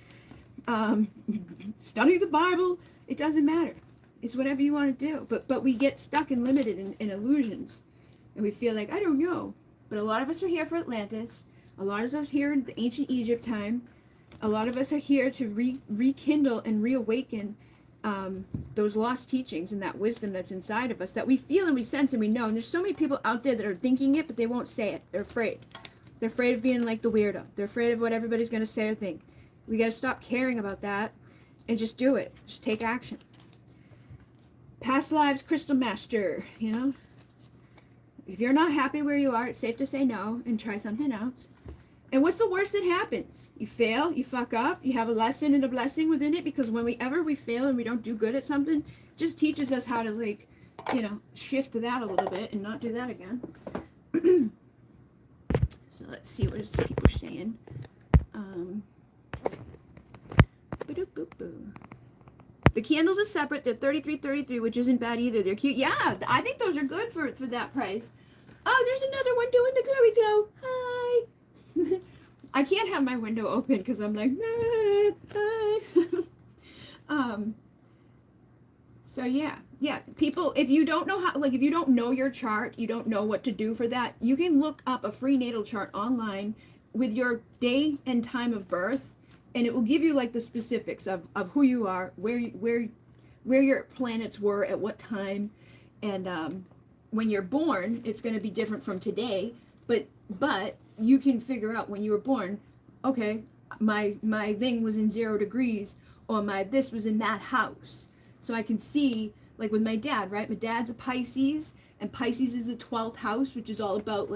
Study the Bible. It doesn't matter. It's whatever you want to do. But we get stuck and limited in illusions. And we feel like, I don't know. But a lot of us are here for Atlantis. A lot of us are here in the ancient Egypt time. A lot of us are here to rekindle and reawaken those lost teachings and that wisdom that's inside of us that we feel and we sense and we know. And there's so many people out there that are thinking it, but they won't say it. They're afraid. They're afraid of being like the weirdo. They're afraid of what everybody's going to say or think. We got to stop caring about that and just do it. Just take action. Past lives crystal master, If you're not happy where you are, it's safe to say no and try something else. And what's the worst that happens? You fail, you fuck up, you have a lesson and a blessing within it, because whenever we fail and we don't do good at something, it just teaches us how to, shift to that a little bit and not do that again. So let's see what people are saying. The candles are separate. They're $33.33, which isn't bad either. They're cute. Yeah, I think those are good for that price. Oh, there's another one doing the glowy glow. Hi. I can't have my window open because I'm like, hi. So yeah. People, if you don't know how, if you don't know your chart, you don't know what to do for that, you can look up a free natal chart online with your day and time of birth, and it will give you the specifics of who you are, where your planets were at what time, and when you're born, it's going to be different from today, but you can figure out when you were born, okay, my thing was in 0 degrees, or this was in that house. So I can see, with my dad, right? My dad's a Pisces, and Pisces is the 12th house, which is all about,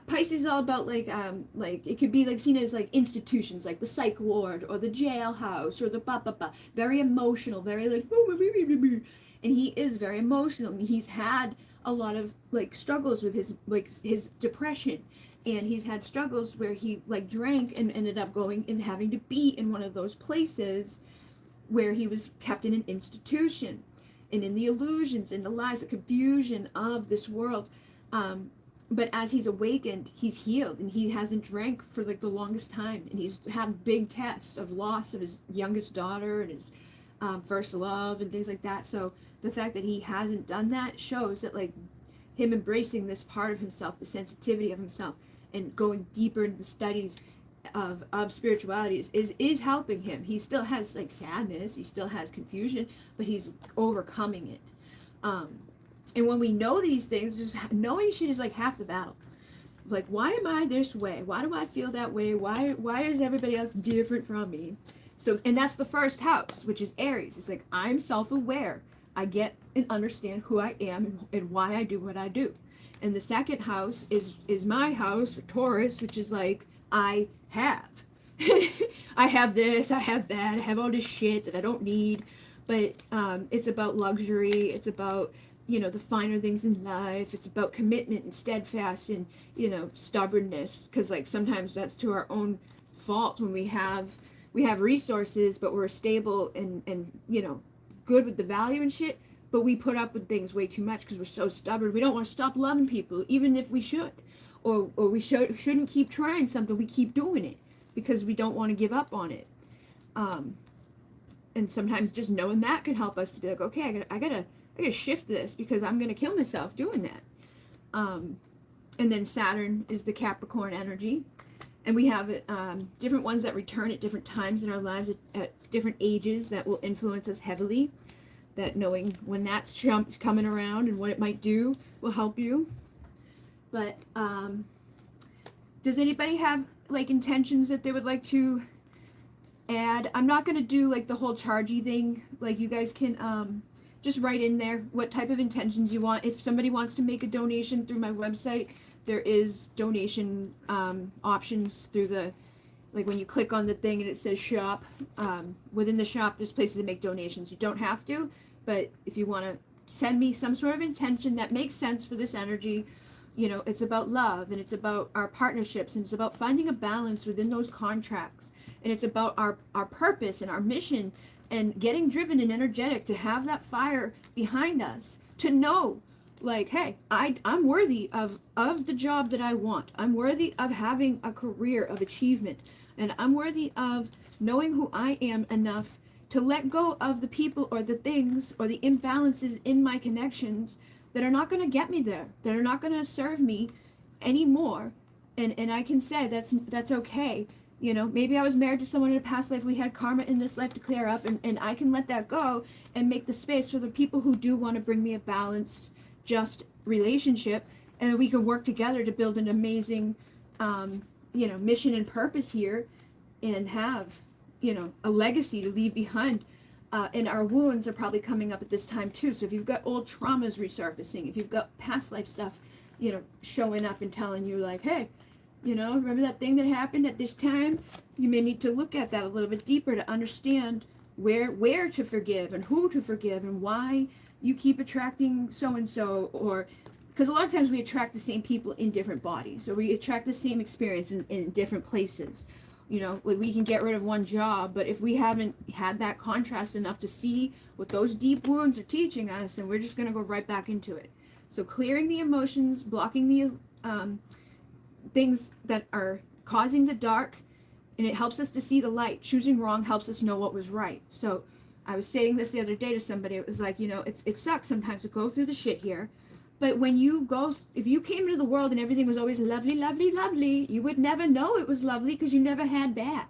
Pisces is all about, it could be, seen as, institutions, like the psych ward, or the jailhouse, or the very emotional, very, and he is very emotional, and he's had a lot of struggles with his depression, and he's had struggles where he drank and ended up going and having to be in one of those places where he was kept in an institution, and in the illusions and the lies, the confusion of this world. But as he's awakened, he's healed, and he hasn't drank for the longest time, and he's had big tests of loss of his youngest daughter and his first love and things like that. So the fact that he hasn't done that shows that him embracing this part of himself, the sensitivity of himself, and going deeper into the studies of spirituality is helping him. He still has sadness, he still has confusion, but he's overcoming it. And when we know these things, just knowing shit is half the battle. Why am I this way? Why do I feel that way? Why is everybody else different from me? So, and that's the first house, which is Aries. It's I'm self-aware. I get and understand who I am and why I do what I do. And the second house is my house, Taurus, which is I have. I have this, I have that, I have all this shit that I don't need. But it's about luxury. It's about, the finer things in life. It's about commitment and steadfast and, stubbornness. Because sometimes that's to our own fault when we have resources, but we're stable and good with the value and shit, but we put up with things way too much because we're so stubborn. We don't want to stop loving people, even if we should, or we shouldn't keep trying something. We keep doing it because we don't want to give up on it. And sometimes just knowing that can help us to be like, okay, I gotta shift this because I'm gonna kill myself doing that. And then Saturn is the Capricorn energy, and we have different ones that return at different times in our lives at different ages that will influence us heavily. That knowing when that's coming around and what it might do will help you. But does anybody have like intentions that they would like to add? I'm not going to do like the whole chargy thing. Like, you guys can just write in there what type of intentions you want. If somebody wants to make a donation through my website, there is donation options through the, like when you click on the thing and it says shop, within the shop there's places to make donations. You don't have to, but if you want to send me some sort of intention that makes sense for this energy, you know, it's about love, and it's about our partnerships, and it's about finding a balance within those contracts, and it's about our purpose and our mission, and getting driven and energetic to have that fire behind us, to know, like, hey, I'm worthy of the job that I want. I'm worthy of having a career of achievement, and I'm worthy of knowing who I am enough to let go of the people or the things or the imbalances in my connections that are not going to get me there, that are not going to serve me anymore. And I can say that's okay. You know, maybe I was married to someone in a past life, we had karma in this life to clear up, and I can let that go and make the space for the people who do want to bring me a balanced, just relationship, and we can work together to build an amazing, you know, mission and purpose here, and have, you know, a legacy to leave behind. And our wounds are probably coming up at this time too. So if you've got old traumas resurfacing, if you've got past life stuff, you know, showing up and telling you like, hey, you know, remember that thing that happened at this time? You may need to look at that a little bit deeper to understand where to forgive and who to forgive and why you keep attracting so-and-so, or because a lot of times we attract the same people in different bodies, or we attract the same experience in different places. You know, like we can get rid of one job, but if we haven't had that contrast enough to see what those deep wounds are teaching us, then we're just going to go right back into it. So clearing the emotions, blocking the things that are causing the dark, and it helps us to see the light. Choosing wrong helps us know what was right. So I was saying this the other day to somebody. It was like, you know, it sucks sometimes to go through the shit here. But when you go, if you came into the world and everything was always lovely, lovely, lovely, you would never know it was lovely because you never had bad.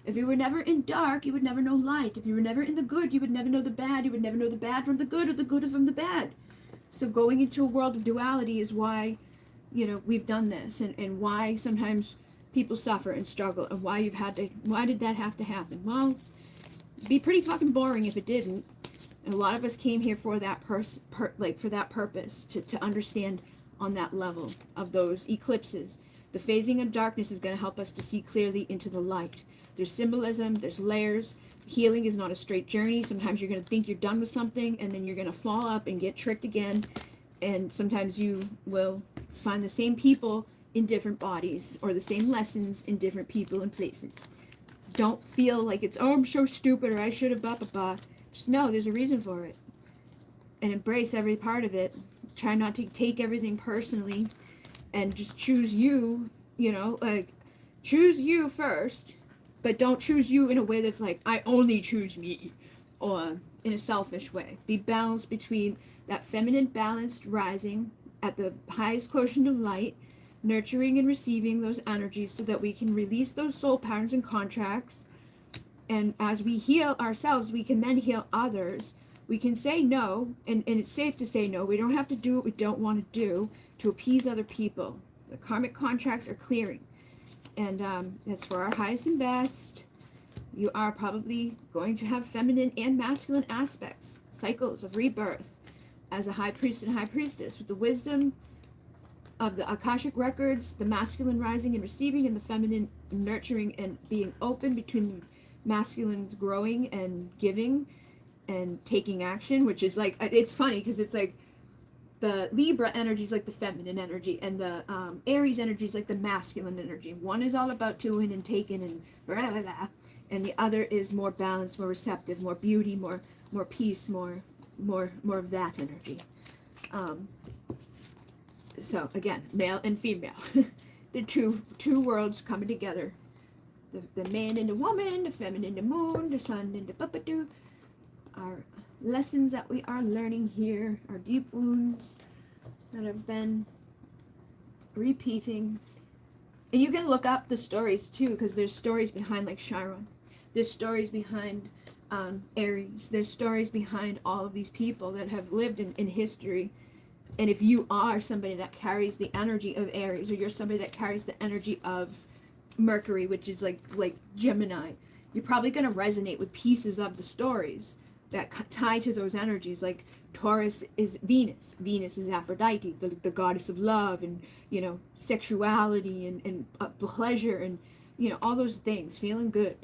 If you were never in dark, you would never know light. If you were never in the good, you would never know the bad. You would never know the bad from the good, or the good from the bad. So going into a world of duality is why, you know, we've done this, and why sometimes people suffer and struggle, and why did that have to happen? Well, it'd be pretty fucking boring if it didn't. And a lot of us came here for that for that purpose, to understand on that level of those eclipses. The phasing of darkness is going to help us to see clearly into the light. There's symbolism, there's layers. Healing is not a straight journey. Sometimes you're going to think you're done with something, and then you're going to fall up and get tricked again. And sometimes you will find the same people in different bodies, or the same lessons in different people and places. Don't feel like it's, oh, I'm so stupid, or I should have blah, blah, blah. Just know there's a reason for it. And embrace every part of it. Try not to take everything personally, and just choose you, you know, like, choose you first, but don't choose you in a way that's like, I only choose me, or in a selfish way. Be balanced between that feminine balanced rising at the highest quotient of light, nurturing and receiving those energies so that we can release those soul patterns and contracts. And as we heal ourselves, we can then heal others. We can say no, and it's safe to say no. We don't have to do what we don't want to do to appease other people. The karmic contracts are clearing. And it's for our highest and best. You are probably going to have feminine and masculine aspects, cycles of rebirth, as a high priest and high priestess, with the wisdom of the Akashic records, the masculine rising and receiving, and the feminine nurturing and being open, between the masculines growing and giving and taking action, which is like, it's funny because it's like the Libra energy is like the feminine energy, and the Aries energy is like the masculine energy. One is all about doing and taking and blah, blah, blah, and the other is more balanced, more receptive, more beauty, more peace, more of that energy. So again, male and female, the two worlds coming together. The man and the woman, the feminine and the moon, the sun and the papadu. our lessons that we are learning here, our deep wounds that have been repeating. And you can look up the stories too, because there's stories behind like Chiron. There's stories behind Aries. There's stories behind all of these people that have lived in history. And if you are somebody that carries the energy of Aries, or you're somebody that carries the energy of Mercury, which is like Gemini, you're probably going to resonate with pieces of the stories that tie to those energies. Like Taurus is Venus. Venus is Aphrodite, the goddess of love and, you know, sexuality and pleasure and, you know, all those things, feeling good.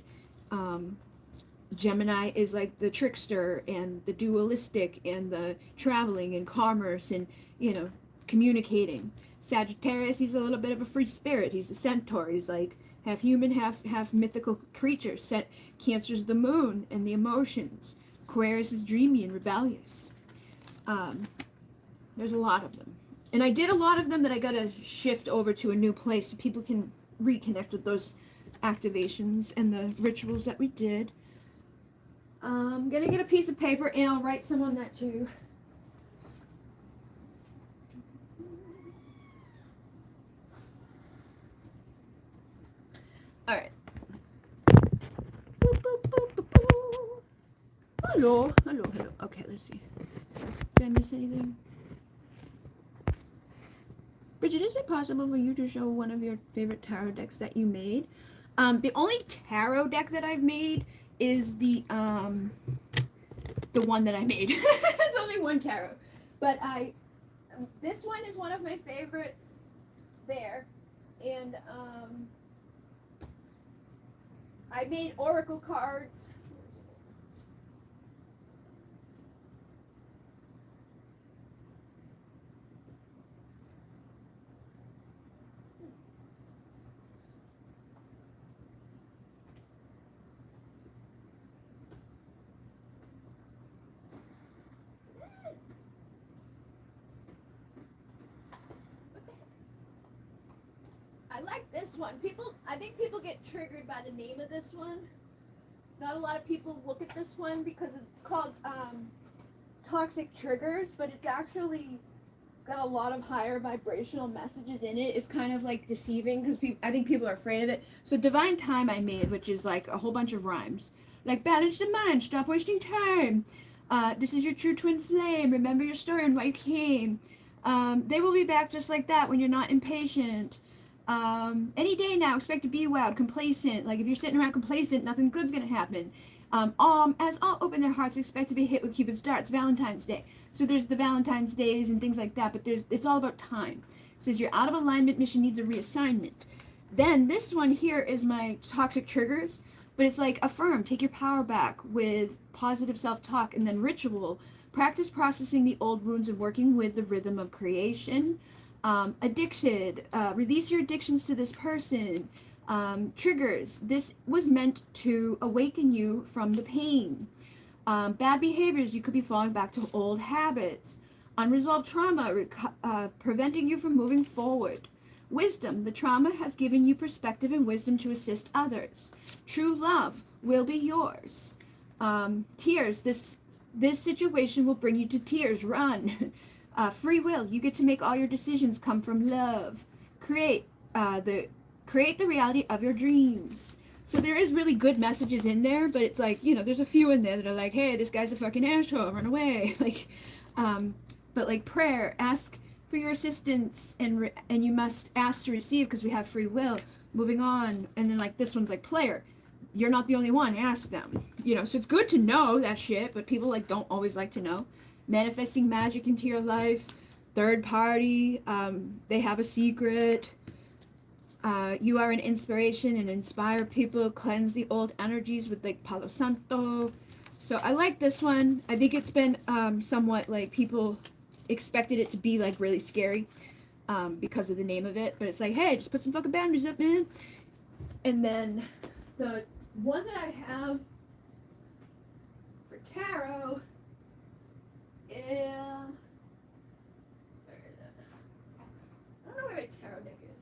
Gemini is like the trickster and the dualistic and the traveling and commerce and, you know, communicating. Sagittarius, he's a little bit of a free spirit. He's a centaur. He's like half human, half mythical creature. Cancer's the moon and the emotions. Aquarius is dreamy and rebellious. There's a lot of them. And I did a lot of them that I got to shift over to a new place so people can reconnect with those activations and the rituals that we did. I'm going to get a piece of paper and I'll write some on that too. All right. Boop, boop, boop, boop, boop. Hello. Okay, let's see. Did I miss anything? Bridget, is it possible for you to show one of your favorite tarot decks that you made? The only tarot deck that I've made is the one that I made. There's only one tarot. But this one is one of my favorites there. And I made oracle cards. I like this one. I think people get triggered by the name of this one. Not a lot of people look at this one because it's called Toxic Triggers, but it's actually got a lot of higher vibrational messages in it. It's kind of like deceiving because I think people are afraid of it. So Divine Time I made, which is like a whole bunch of rhymes. Like balance the mind, stop wasting time. This is your true twin flame. Remember your story and why you came. They will be back just like that when you're not impatient. Any day now, expect to be wowed, complacent. Like if you're sitting around complacent, nothing good's gonna happen. As all open their hearts, expect to be hit with Cupid's darts. Valentine's Day. So there's the Valentine's Days and things like that, but it's all about time. It says you're out of alignment, mission needs a reassignment. Then this one here is my toxic triggers, but it's like affirm, take your power back with positive self-talk, and then ritual, practice processing the old wounds and working with the rhythm of creation. Addicted, release your addictions to this person. Triggers, this was meant to awaken you from the pain. Bad behaviors, you could be falling back to old habits. Unresolved trauma, preventing you from moving forward. Wisdom, the trauma has given you perspective and wisdom to assist others. True love will be yours. Tears, this situation will bring you to tears. Run. Free will, you get to make all your decisions come from love. Create the reality of your dreams. So there is really good messages in there, but it's like, you know, there's a few in there that are like, hey, this guy's a fucking asshole, run away. Like, but like prayer, ask for your assistance, and you must ask to receive because we have free will. Moving on, and then like this one's like player. You're not the only one. Ask them. You know, so it's good to know that shit, but people like don't always like to know. Manifesting magic into your life. Third party. They have a secret. You are an inspiration and inspire people. Cleanse the old energies with like Palo Santo. So I like this one. I think it's been somewhat like people expected it to be like really scary because of the name of it. But it's like, hey, just put some fucking boundaries up, man. And then the one that I have for tarot is... where is it? I don't know where my tarot deck is.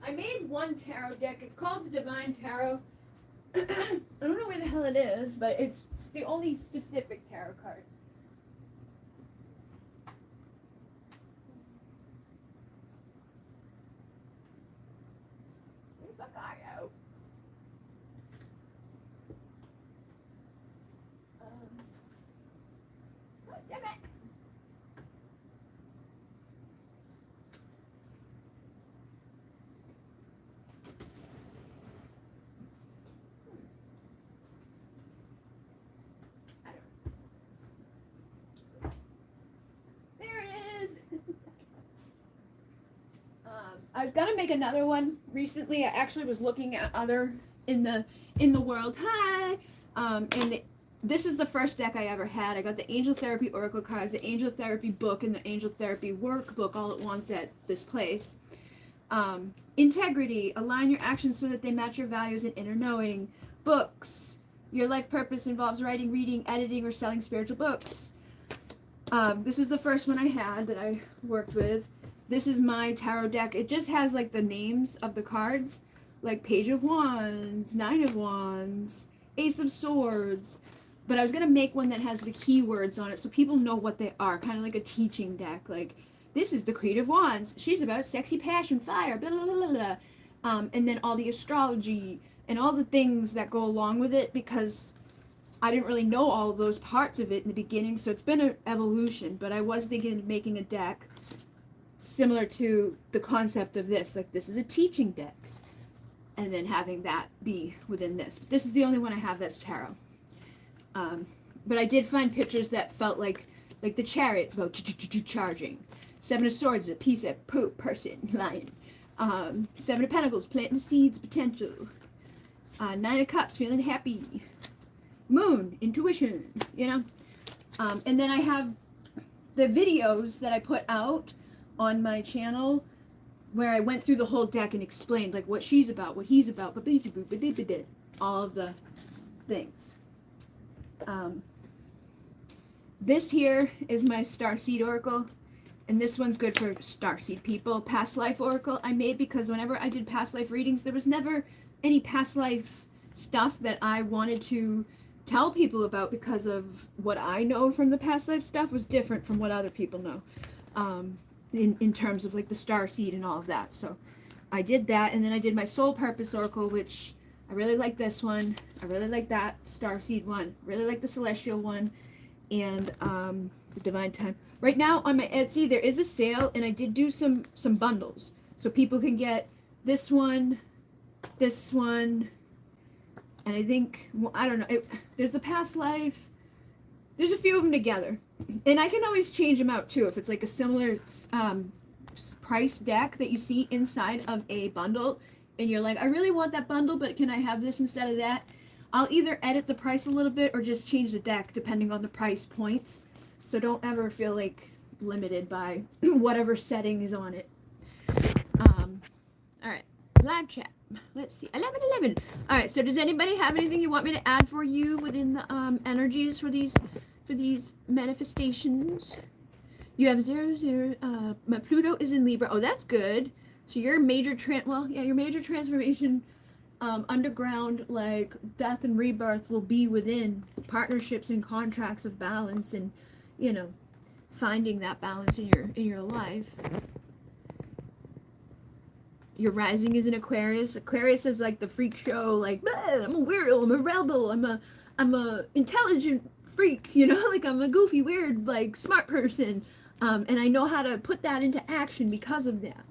I made one fun tarot deck. It's called the Divine Tarot. I don't know where the hell it is, but it's the only specific tarot cards. Where the fuck are you? God damn it. I was gonna make another one recently. I actually was looking at other in the world. Hi, this is the first deck I ever had. I got the Angel Therapy Oracle cards, the Angel Therapy book, and the Angel Therapy workbook all at once at this place. Integrity, align your actions so that they match your values and inner knowing. Books, your life purpose involves writing, reading, editing, or selling spiritual books. This is the first one I had that I worked with. This is my tarot deck. It just has like the names of the cards, like Page of Wands, Nine of Wands, Ace of Swords. But I was going to make one that has the keywords on it so people know what they are, kind of like a teaching deck. Like, this is the Queen of Wands. She's about sexy passion, fire, blah, blah, blah, blah. And then all the astrology and all the things that go along with it, because I didn't really know all of those parts of it in the beginning. So it's been an evolution. But I was thinking of making a deck similar to the concept of this, like this is a teaching deck, and then having that be within this. But this is the only one I have that's tarot. But I did find pictures that felt like the Chariot's about charging. Seven of Swords, a peace at person, lion. Seven of Pentacles, planting seeds, potential. Nine of Cups, feeling happy. Moon, intuition, you know. And then I have the videos that I put out on my channel where I went through the whole deck and explained like what she's about, what he's about, all of the things. This here is my Starseed Oracle, and this one's good for Starseed people. Past Life Oracle I made because whenever I did past life readings, there was never any past life stuff that I wanted to tell people about, because of what I know from the past life stuff was different from what other people know. In terms of like the star seed and all of that. So I did that, and then I did my Soul Purpose Oracle, which I really like this one. I really like that star seed one. Really like the Celestial one, and the Divine Time. Right now on my Etsy there is a sale, and I did do some bundles, so people can get this one, and I think, well, I don't know. There's the past life. There's a few of them together. And I can always change them out too if it's like a similar price deck that you see inside of a bundle and you're like, I really want that bundle, but can I have this instead of that? I'll either edit the price a little bit or just change the deck depending on the price points. So don't ever feel like limited by whatever setting is on it. All right, live chat. Let's see, 11:11. All right, so does anybody have anything you want me to add for you within the energies for these manifestations? You have 0, my Pluto is in Libra. Oh, that's good. So your major your major transformation, underground, like death and rebirth, will be within partnerships and contracts of balance, and you know, finding that balance in your life. Your rising is in Aquarius. Aquarius is like the freak show, like, I'm a weirdo, I'm a rebel, I'm a intelligent freak, you know, like I'm a goofy, weird, like smart person. And I know how to put that into action because of that.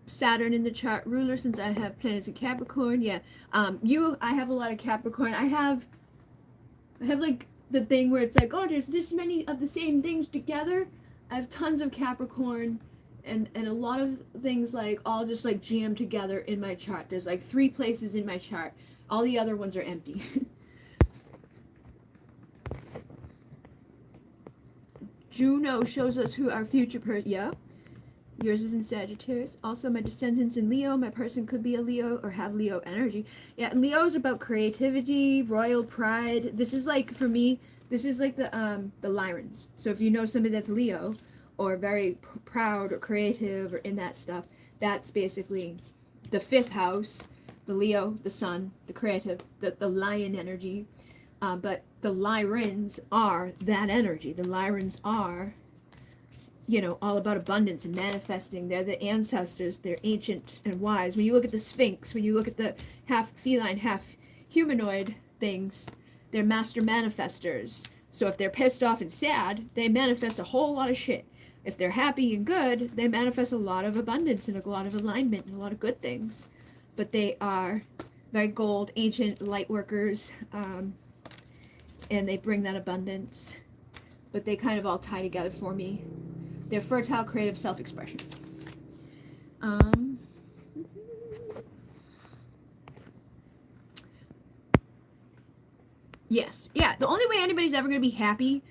Saturn in the chart ruler, since I have planets in Capricorn. Yeah. I have a lot of Capricorn. I have like the thing where it's like, oh, there's this many of the same things together. I have tons of Capricorn, and a lot of things like all just like jammed together in my chart. There's like 3 places in my chart. All the other ones are empty. Juno shows us who our future person. Yeah. Yours is in Sagittarius. Also, my descendants in Leo. My person could be a Leo or have Leo energy. Yeah, and Leo is about creativity, royal pride. This is like, for me, this is like the Lyrans. So if you know somebody that's Leo, or very proud or creative or in that stuff, that's basically the fifth house, the Leo, the sun, the creative, the lion energy. But the Lyrans are that energy. The Lyrans are, you know, all about abundance and manifesting. They're the ancestors. They're ancient and wise. When you look at the Sphinx, when you look at the half feline, half humanoid things, they're master manifestors. So if they're pissed off and sad, they manifest a whole lot of shit. If they're happy and good, they manifest a lot of abundance and a lot of alignment and a lot of good things. But they are very gold, ancient light workers, and they bring that abundance. But they kind of all tie together for me. They're fertile, creative self-expression. Yes. Yeah, the only way anybody's ever going to be happy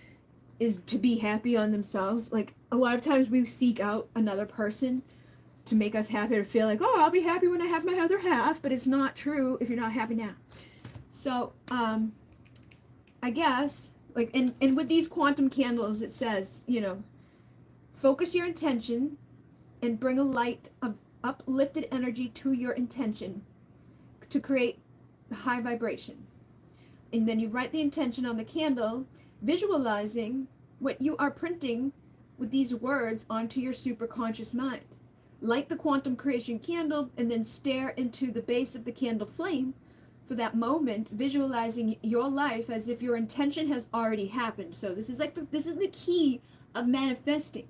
is to be happy on themselves. Like, a lot of times we seek out another person to make us happy, or feel like, oh, I'll be happy when I have my other half, but it's not true if you're not happy now. So, I guess, like, and with these quantum candles, it says, you know, focus your intention and bring a light of uplifted energy to your intention to create the high vibration. And then you write the intention on the candle, visualizing what you are printing with these words onto your superconscious mind. Light the quantum creation candle and then stare into the base of the candle flame for that moment, visualizing your life as if your intention has already happened. So this is like this is the key of manifesting.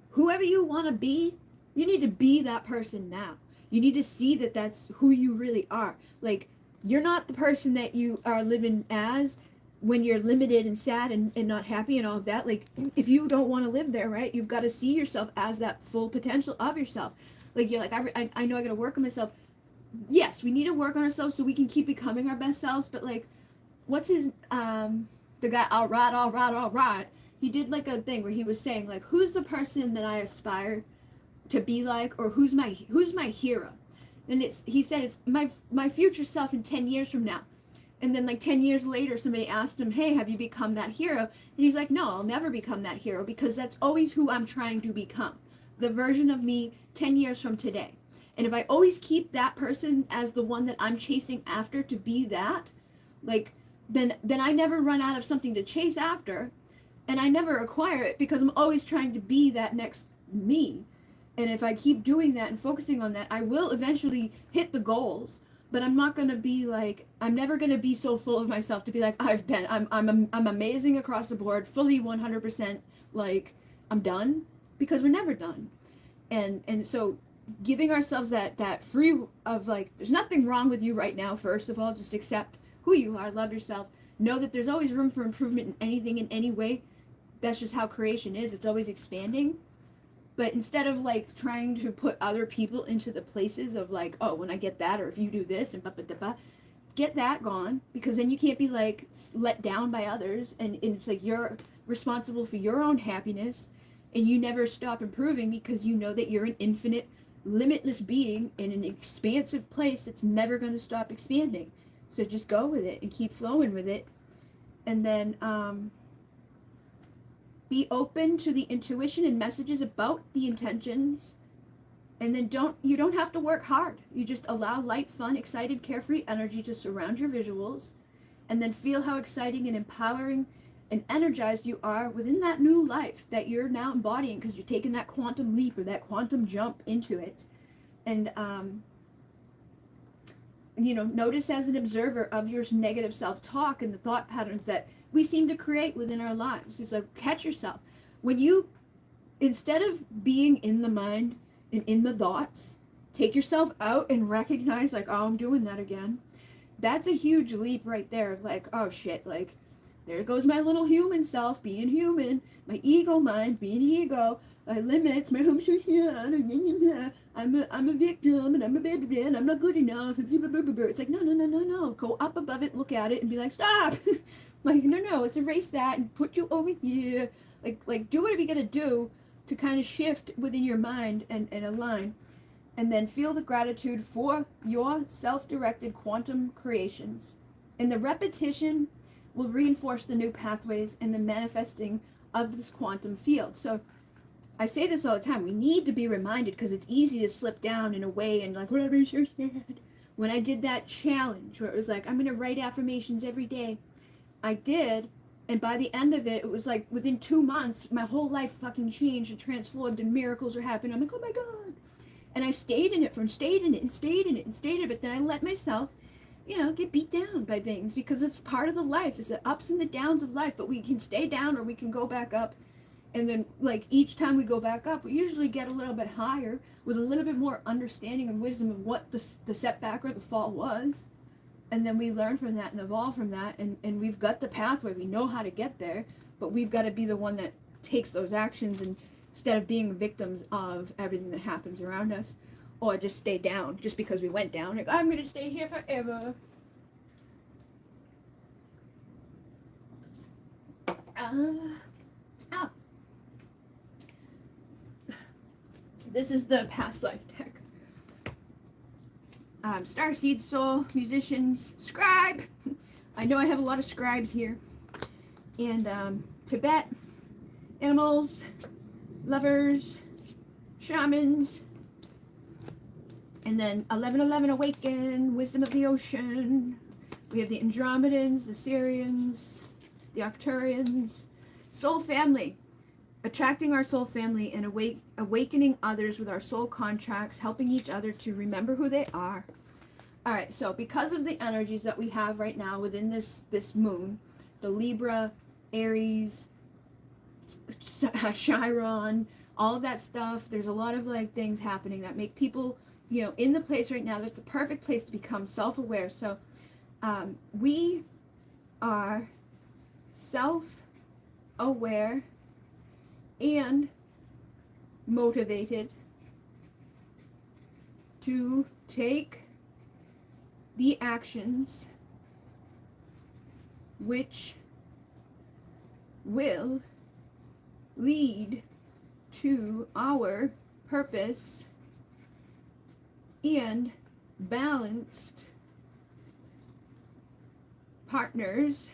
Whoever you want to be, you need to be that person now. You need to see that that's who you really are. Like, you're not the person that you are living as when you're limited and sad and not happy and all of that. Like, if you don't want to live there, right, you've got to see yourself as that full potential of yourself. Like, you're like, I know I got to work on myself. Yes, we need to work on ourselves so we can keep becoming our best selves. But, like, what's his, the guy, all right. He did, like, a thing where he was saying, like, who's the person that I aspire to be like, or who's my hero? And he said it's my future self in 10 years from now. And then, like, 10 years later, somebody asked him, hey, have you become that hero? And he's like, no, I'll never become that hero, because that's always who I'm trying to become. The version of me 10 years from today. And if I always keep that person as the one that I'm chasing after to be that, like, then I never run out of something to chase after, and I never acquire it, because I'm always trying to be that next me. And if I keep doing that and focusing on that, I will eventually hit the goals. But I'm not going to be like, I'm never going to be so full of myself to be like, I'm amazing across the board, fully 100%, like, I'm done, because we're never done. And so giving ourselves that free of, like, there's nothing wrong with you right now. First of all, just accept who you are, love yourself, know that there's always room for improvement in anything, in any way. That's just how creation is. It's always expanding. But instead of, like, trying to put other people into the places of, like, oh, when I get that, or if you do this, and get that gone, because then you can't be, like, let down by others, and it's like you're responsible for your own happiness, and you never stop improving, because you know that you're an infinite, limitless being in an expansive place that's never going to stop expanding. So just go with it and keep flowing with it. And then be open to the intuition and messages about the intentions. And then you don't have to work hard. You just allow light, fun, excited, carefree energy to surround your visuals. And then feel how exciting and empowering and energized you are within that new life that you're now embodying, because you're taking that quantum leap or that quantum jump into it. And, you know, notice as an observer of your negative self-talk and the thought patterns that we seem to create within our lives. It's like, catch yourself. When you, instead of being in the mind and in the thoughts, take yourself out and recognize, like, oh, I'm doing that again. That's a huge leap right there of, like, oh shit, like, there goes my little human self being human, my ego mind being ego, my limits, my I'm a victim, and I'm a baby, and I'm not good enough. It's like, no. Go up above it, look at it, and be like, stop. Like, no, let's erase that and put you over here. Like do whatever you gotta do to kind of shift within your mind and align. And then feel the gratitude for your self-directed quantum creations. And the repetition will reinforce the new pathways and the manifesting of this quantum field. So I say this all the time. We need to be reminded because it's easy to slip down in a way and like, whatever, I'm so sad. When I did that challenge where it was like, I'm going to write affirmations every day, I did. And by the end of it, it was like within 2 months, my whole life fucking changed and transformed and miracles are happening. I'm like, oh my God. And I stayed in it and stayed in it and stayed in it and stayed in it. But then I let myself, get beat down by things because it's part of the life. It's the ups and the downs of life. But we can stay down or we can go back up. And then, like, each time we go back up, we usually get a little bit higher with a little bit more understanding and wisdom of what the setback or the fall was. And then we learn from that and evolve from that. And we've got the pathway. We know how to get there. But we've got to be the one that takes those actions and instead of being victims of everything that happens around us. Or just stay down just because we went down. Like, I'm going to stay here forever. This is the past life deck. Starseed, soul, musicians, scribe. I know I have a lot of scribes here. And Tibet, animals, lovers, shamans. And then 1111 awaken, wisdom of the ocean. We have the Andromedans, the Syrians, the Arcturians, soul family. Attracting our soul family and awakening others with our soul contracts, helping each other to remember who they are. All right, so because of the energies that we have right now within this moon, the Libra, Aries, Chiron, all of that stuff, there's a lot of like things happening that make people, in the place right now that's the perfect place to become self-aware. So we are self-aware and motivated to take the actions which will lead to our purpose and balanced partners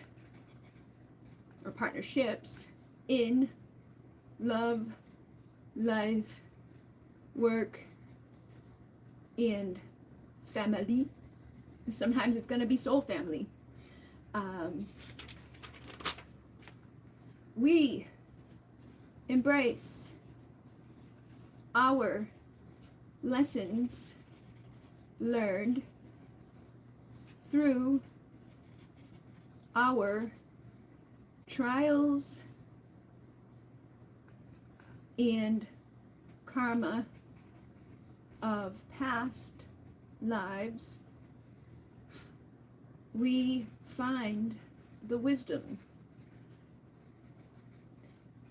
or partnerships in love, life, work, and family. Sometimes it's going to be soul family. We embrace our lessons learned through our trials and karma of past lives. We find the wisdom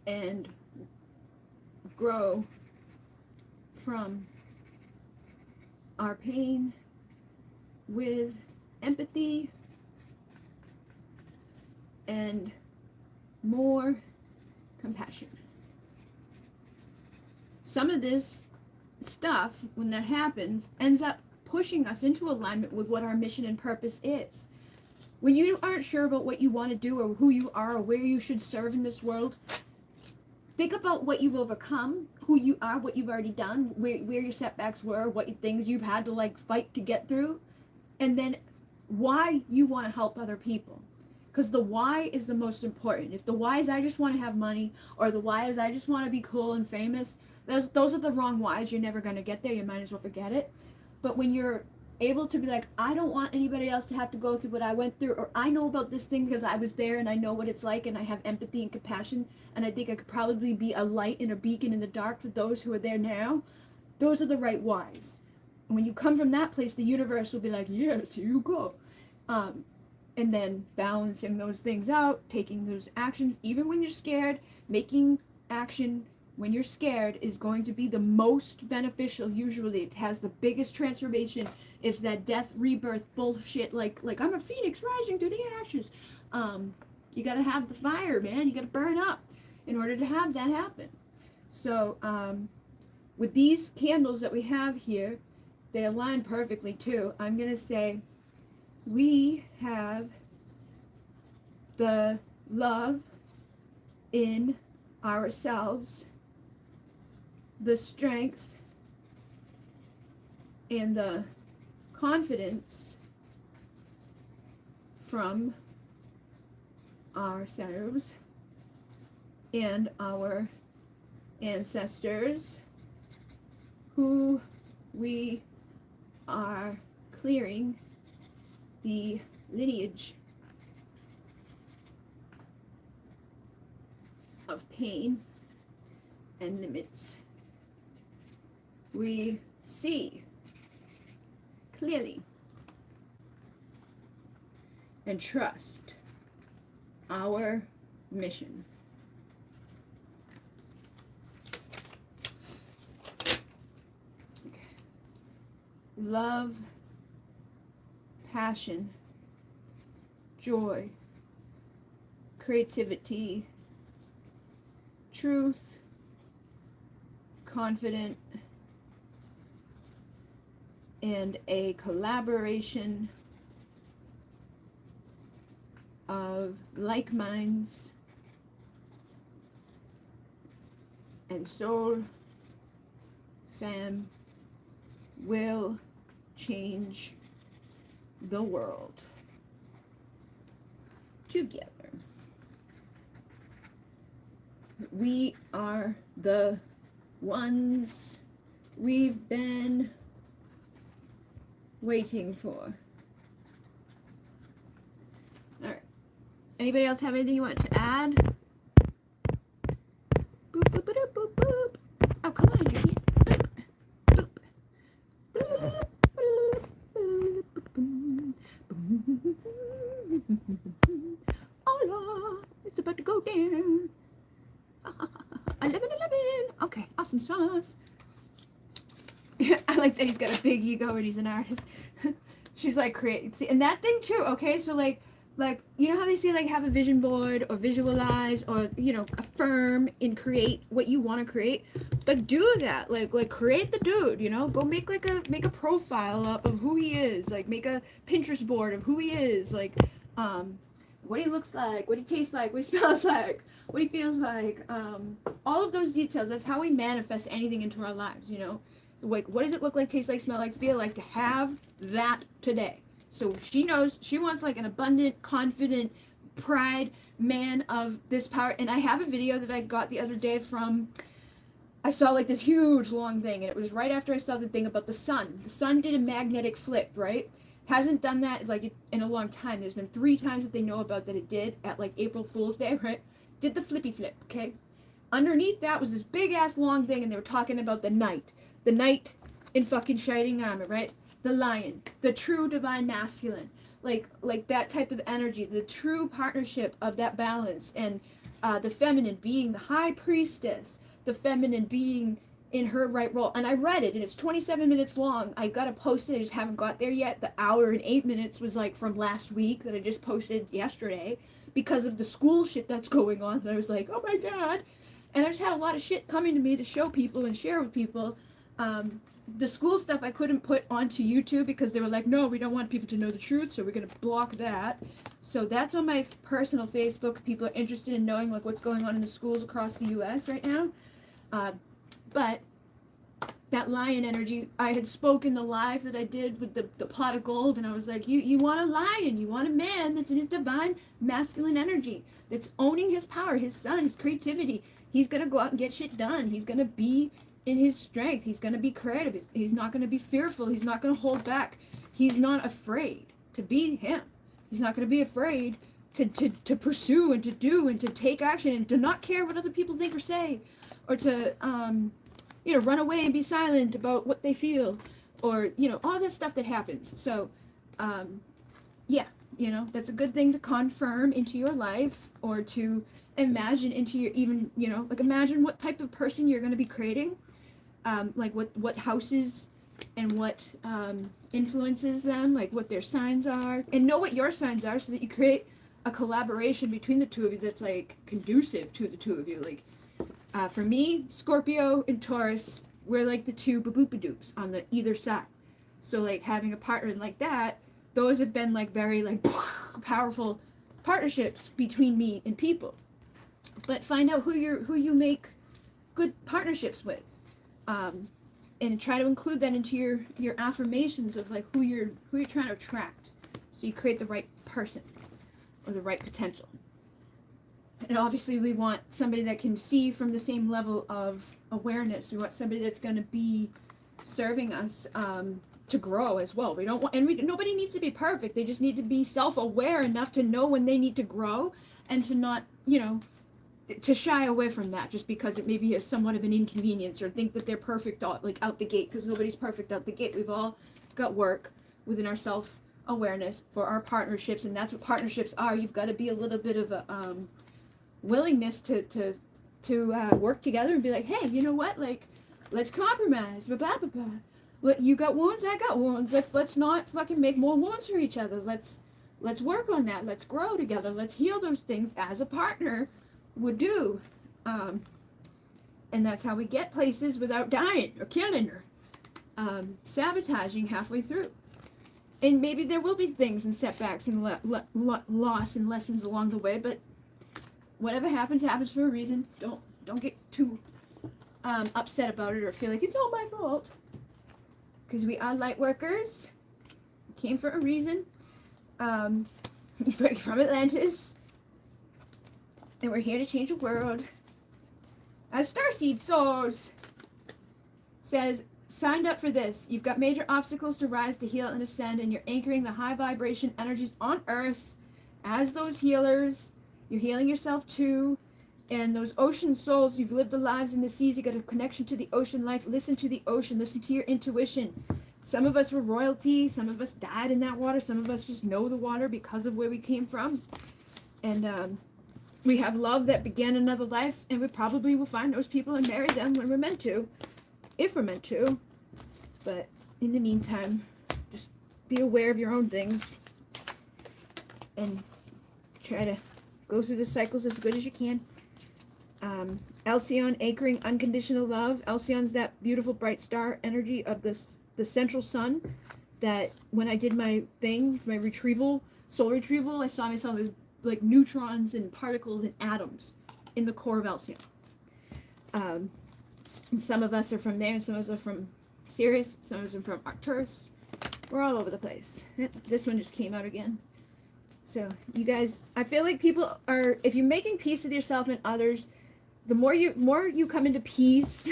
and grow from our pain with empathy and more compassion. Some of this stuff, when that happens, ends up pushing us into alignment with what our mission and purpose is. When you aren't sure about what you want to do or who you are or where you should serve in this world, think about what you've overcome, who you are, what you've already done, where your setbacks were, what things you've had to like fight to get through, and then why you want to help other people. Because the why is the most important. If the why is I just want to have money, or the why is I just want to be cool and famous, those are the wrong whys. You're never going to get there. You might as well forget it. But when you're able to be like, I don't want anybody else to have to go through what I went through, or I know about this thing because I was there and I know what it's like and I have empathy and compassion and I think I could probably be a light and a beacon in the dark for those who are there now, those are the right whys. And when you come from that place, the universe will be like, yes, here you go. And then balancing those things out, taking those actions, even when you're scared, making action when you're scared is going to be the most beneficial. Usually it has the biggest transformation. It's that death rebirth bullshit, like I'm a phoenix rising through the ashes. You gotta have the fire, man. You gotta burn up in order to have that happen. So with these candles that we have here, they align perfectly too. I'm gonna say we have the love in ourselves the strength and the confidence from ourselves and our ancestors who we are clearing the lineage of pain and limits. We see clearly and trust our mission. Okay. Love, passion, joy, creativity, truth, confident, and a collaboration of like minds and soul fam will change the world together. We are the ones we've been waiting for. Alright. Anybody else have anything you want to add? Boop, boop, boop, boop, boop. Oh, come on, Jackie. Boop, boop. Boop, boop. Hola, it's about to go down. 11. Okay, awesome sauce. I like that he's got a big ego and he's an artist. She's like see, and that thing too. Okay, so like you know how they say like have a vision board or visualize or affirm and create what you want to create. Like do that. Like create the dude. Go make a profile up of who he is. Like make a Pinterest board of who he is. Like what he looks like, what he tastes like, what he smells like, what he feels like. All of those details. That's how we manifest anything into our lives. Like what does it look like, taste like, smell like, feel like to have that today? So she knows she wants like an abundant, confident, pride man of this power. And I have a video that I got the other day from, I saw like this huge long thing, and it was right after I saw the thing about the sun. The sun did a magnetic flip, right? Hasn't done that like in a long time. There's been 3 times that they know about that it did at like April Fool's Day, right? Did the flippy flip, okay? Underneath that was this big ass long thing, and they were talking about the knight. The knight in fucking shining armor, right? The lion, the true divine masculine, like that type of energy, the true partnership of that balance, and the feminine being the high priestess, the feminine being in her right role. And I read it, and it's 27 minutes long. I gotta post it. I just haven't got there yet. The hour and 8 minutes was like from last week that I just posted yesterday because of the school shit that's going on. And I was like, oh my god. And I just had a lot of shit coming to me to show people and share with people. The school stuff I couldn't put onto YouTube because they were like, no, we don't want people to know the truth, so we're going to block that. So that's on my personal Facebook. People are interested in knowing like what's going on in the schools across the U.S. right now. But that lion energy, I had spoken the live that I did with the pot of gold, and I was like, you want a lion, you want a man that's in his divine masculine energy, that's owning his power, his sun, his creativity. He's going to go out and get shit done. He's going to be in his strength. He's going to be creative. He's not going to be fearful. He's not going to hold back. He's not afraid to be him. He's not going to be afraid to pursue and to do and to take action and to not care what other people think or say, or to run away and be silent about what they feel, or all that stuff that happens. So yeah, that's a good thing to confirm into your life, or to imagine into your, even like imagine what type of person you're going to be creating. Like what houses and what influences them, like what their signs are, and know what your signs are, so that you create a collaboration between the two of you that's like conducive to the two of you. Like for me, Scorpio and Taurus, we're like the two ba-boop-a-doops on the either side. So like having a partner like that, those have been like very like powerful partnerships between me and people. But find out who you make good partnerships with. And try to include that into your affirmations of like who you're trying to attract, so you create the right person or the right potential. And obviously we want somebody that can see from the same level of awareness. We want somebody that's going to be serving us to grow as well. We don't want, and nobody needs to be perfect. They just need to be self-aware enough to know when they need to grow, and to not, to shy away from that just because it may be somewhat of an inconvenience, or think that they're perfect out the gate, because nobody's perfect out the gate. We've all got work within our self-awareness for our partnerships, and that's what partnerships are. You've got to be a little bit of a willingness to work together and be like, hey, you know what, like, let's compromise, blah blah blah blah. You got wounds, I got wounds. Let's not fucking make more wounds for each other. Let's work on that. Let's grow together. Let's heal those things as a partner would do. And that's how we get places without dying or killing or sabotaging halfway through. And maybe there will be things and setbacks and loss and lessons along the way, but whatever happens for a reason. Don't get too upset about it or feel like it's all my fault, because we are light workers. We came for a reason, from Atlantis, and we're here to change the world. As Starseed Souls says, signed up for this. You've got major obstacles to rise, to heal, and ascend, and you're anchoring the high vibration energies on Earth as those healers. You're healing yourself too. And those ocean souls, you've lived the lives in the seas. You got a connection to the ocean life. Listen to the ocean. Listen to your intuition. Some of us were royalty. Some of us died in that water. Some of us just know the water because of where we came from. And we have love that began another life. And we probably will find those people and marry them when we're meant to. If we're meant to. But in the meantime, just be aware of your own things. And try to go through the cycles as good as you can. Alcyon, anchoring unconditional love. Alcyon's that beautiful bright star energy of the central sun, that when I did my thing, my soul retrieval, I saw myself as like neutrons and particles and atoms in the core of Alcyon. And some of us are from there, and some of us are from Sirius, some of us are from Arcturus. We're all over the place. This one just came out again. So, you guys, I feel like people are, if you're making peace with yourself and others, the more you come into peace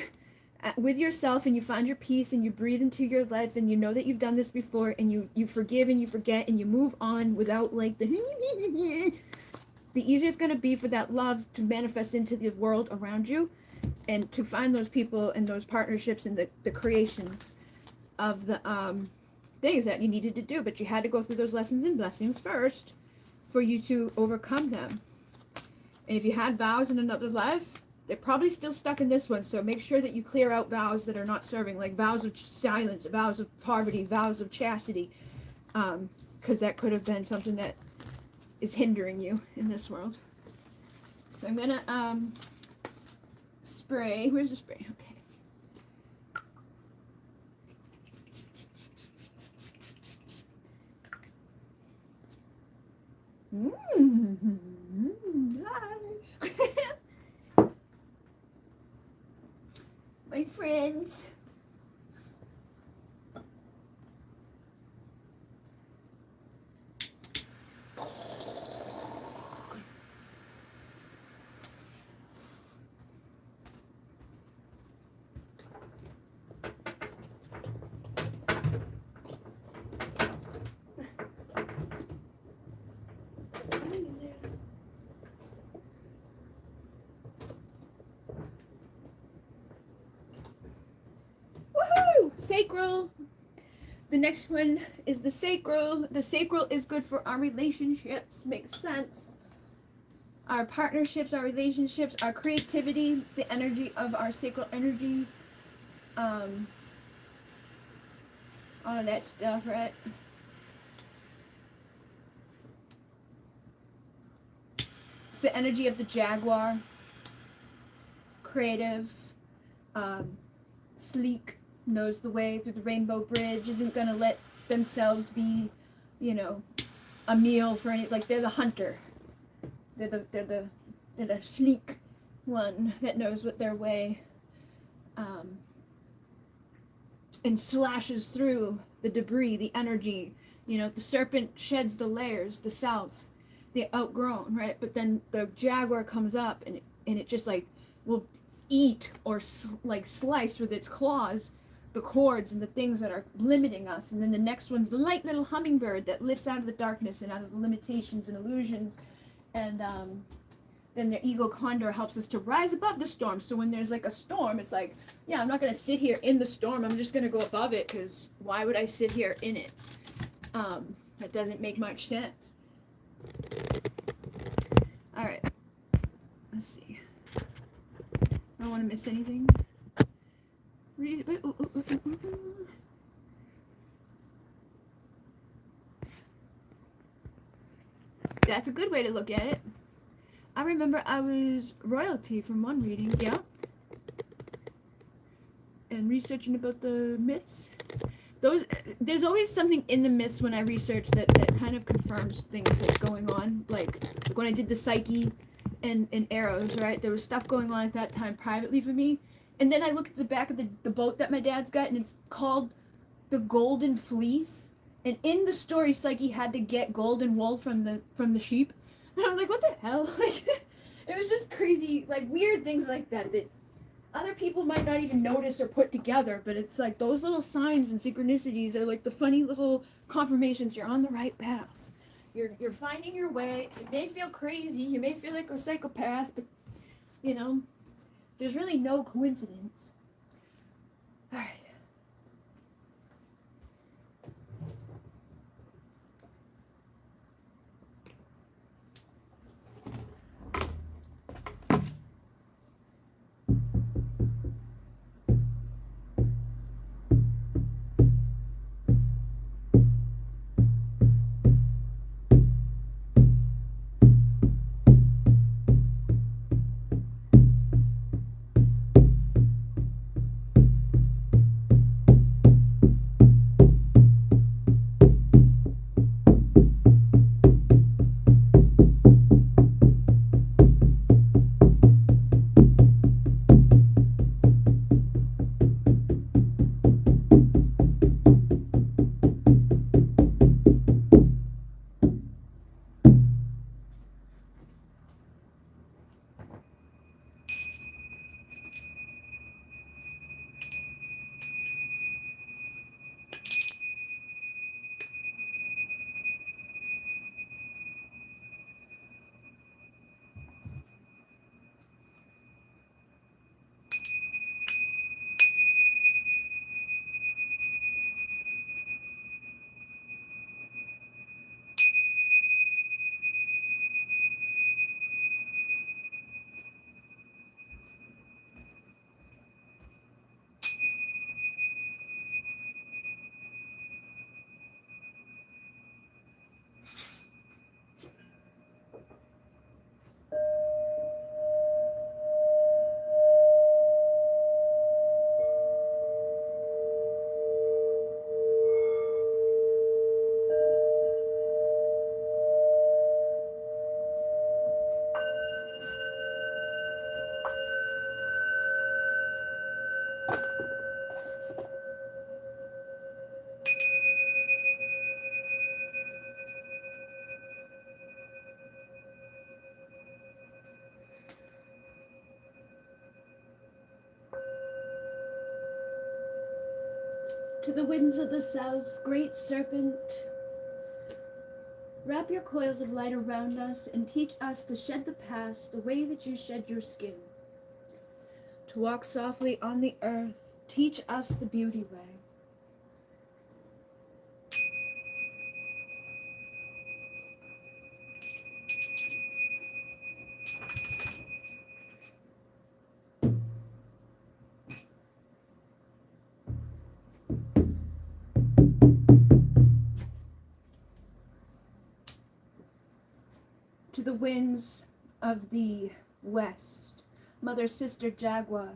with yourself, and you find your peace, and you breathe into your life, and you know that you've done this before, and you forgive and you forget, and you move on without like the easier it's going to be for that love to manifest into the world around you, and to find those people and those partnerships and the creations of the things that you needed to do. But you had to go through those lessons and blessings first for you to overcome them. And if you had vows in another life, they're probably still stuck in this one. So make sure that you clear out vows that are not serving, like vows of silence, vows of poverty, vows of chastity, because that could have been something that is hindering you in this world. So I'm gonna spray. Where's the spray? Okay. My friends. Sacral. The next one is the sacral. The sacral is good for our relationships. Makes sense. Our partnerships, our relationships, our creativity, the energy of our sacral energy. All of that stuff, right? It's the energy of the jaguar. Creative. Sleek. Knows the way through the rainbow bridge, isn't going to let themselves be, a meal for any, like, they're the hunter. They're the sleek one that knows what their way. and slashes through the debris, the energy. You know, the serpent sheds the layers, the south, the outgrown, right? But then the jaguar comes up and it just like will eat or like slice with its claws the cords and the things that are limiting us. And then the next one's the light little hummingbird that lifts out of the darkness and out of the limitations and illusions. And then the eagle condor helps us to rise above the storm. So when there's like a storm, it's like, yeah, I'm not going to sit here in the storm. I'm just going to go above it, because why would I sit here in it? That doesn't make much sense. All right. Let's see. I don't want to miss anything. That's a good way to look at it. I remember I was royalty from one reading, yeah. And researching about the myths. There's always something in the myths when I research that kind of confirms things that's going on. Like when I did the psyche and arrows, right? There was stuff going on at that time privately for me. And then I look at the back of the boat that my dad's got, and it's called the Golden Fleece. And in the story, Psyche had to get golden wool from the sheep. And I'm like, what the hell? Like, it was just crazy, like weird things like that other people might not even notice or put together. But it's like those little signs and synchronicities are like the funny little confirmations you're on the right path. You're finding your way. It may feel crazy. You may feel like a psychopath, but you know, there's really no coincidence. All right. To the winds of the south, great serpent, wrap your coils of light around us and teach us to shed the past the way that you shed your skin. To walk softly on the earth, teach us the beauty way. To the winds of the west, mother, sister, jaguar,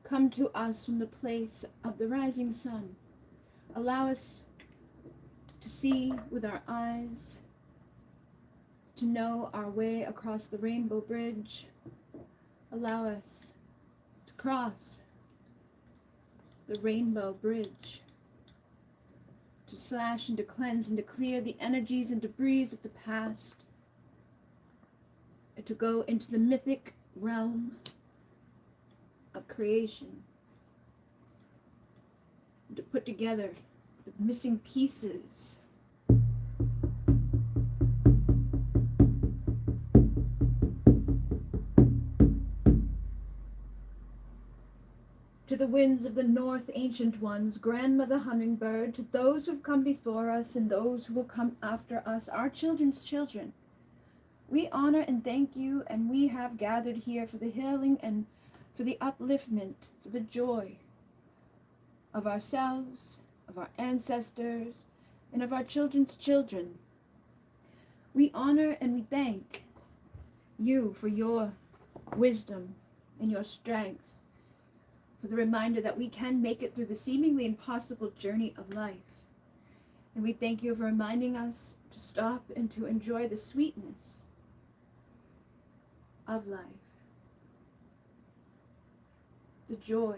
come to us from the place of the rising sun. Allow us to see with our eyes, to know our way across the rainbow bridge. Allow us to cross the rainbow bridge, to slash and to cleanse and to clear the energies and debris of the past, and to go into the mythic realm of creation, and to put together the missing pieces to the winds of the north, ancient ones, grandmother hummingbird, to those who've come before us and those who will come after us, our children's children. We honor and thank you, and we have gathered here for the healing and for the upliftment, for the joy of ourselves, of our ancestors, and of our children's children. We honor and we thank you for your wisdom and your strength, for the reminder that we can make it through the seemingly impossible journey of life. And we thank you for reminding us to stop and to enjoy the sweetness of life, the joy,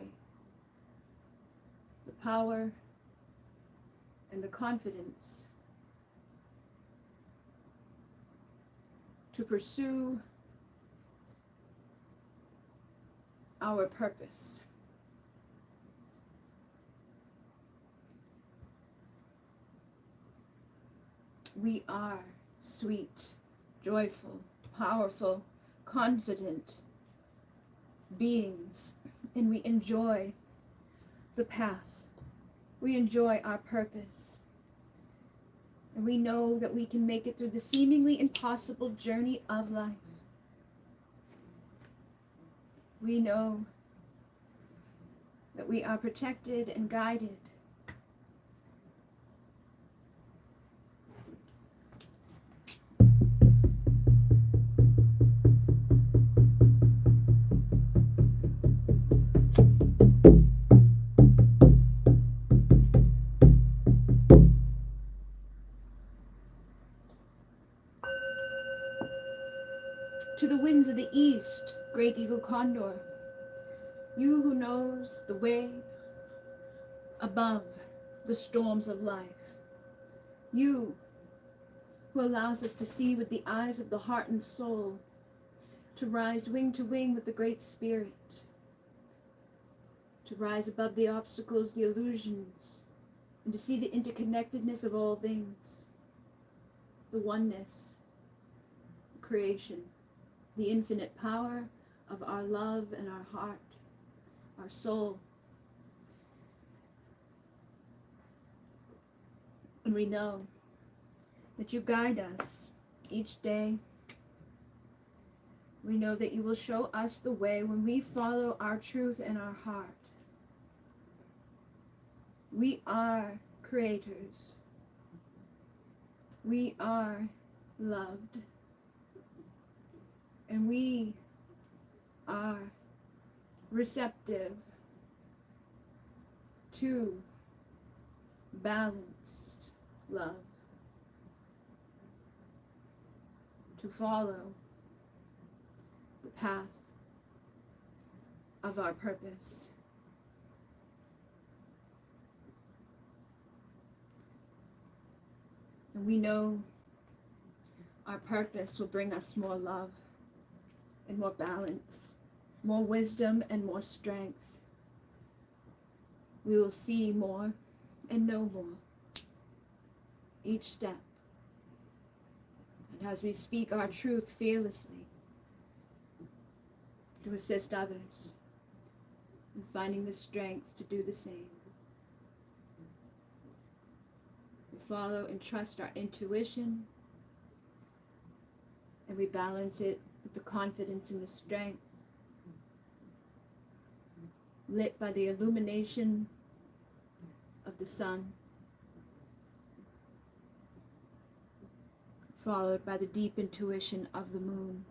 the power, and the confidence to pursue our purpose. We are sweet, joyful, powerful, confident beings, and we enjoy the path. We enjoy our purpose. And we know that we can make it through the seemingly impossible journey of life. We know that we are protected and guided. To the winds of the east, great eagle condor, you who knows the way above the storms of life, you who allows us to see with the eyes of the heart and soul, to rise wing to wing with the Great Spirit, to rise above the obstacles, the illusions, and to see the interconnectedness of all things, the oneness, the creation, the infinite power of our love and our heart, our soul. And we know that you guide us each day. We know that you will show us the way when we follow our truth and our heart. We are creators. We are loved. And we are receptive to balanced love, to follow the path of our purpose. And we know our purpose will bring us more love and more balance, more wisdom and more strength. We will see more and know more each step. And as we speak our truth fearlessly, to assist others in finding the strength to do the same. We follow and trust our intuition, and we balance it with the confidence and the strength lit by the illumination of the sun, followed by the deep intuition of the moon.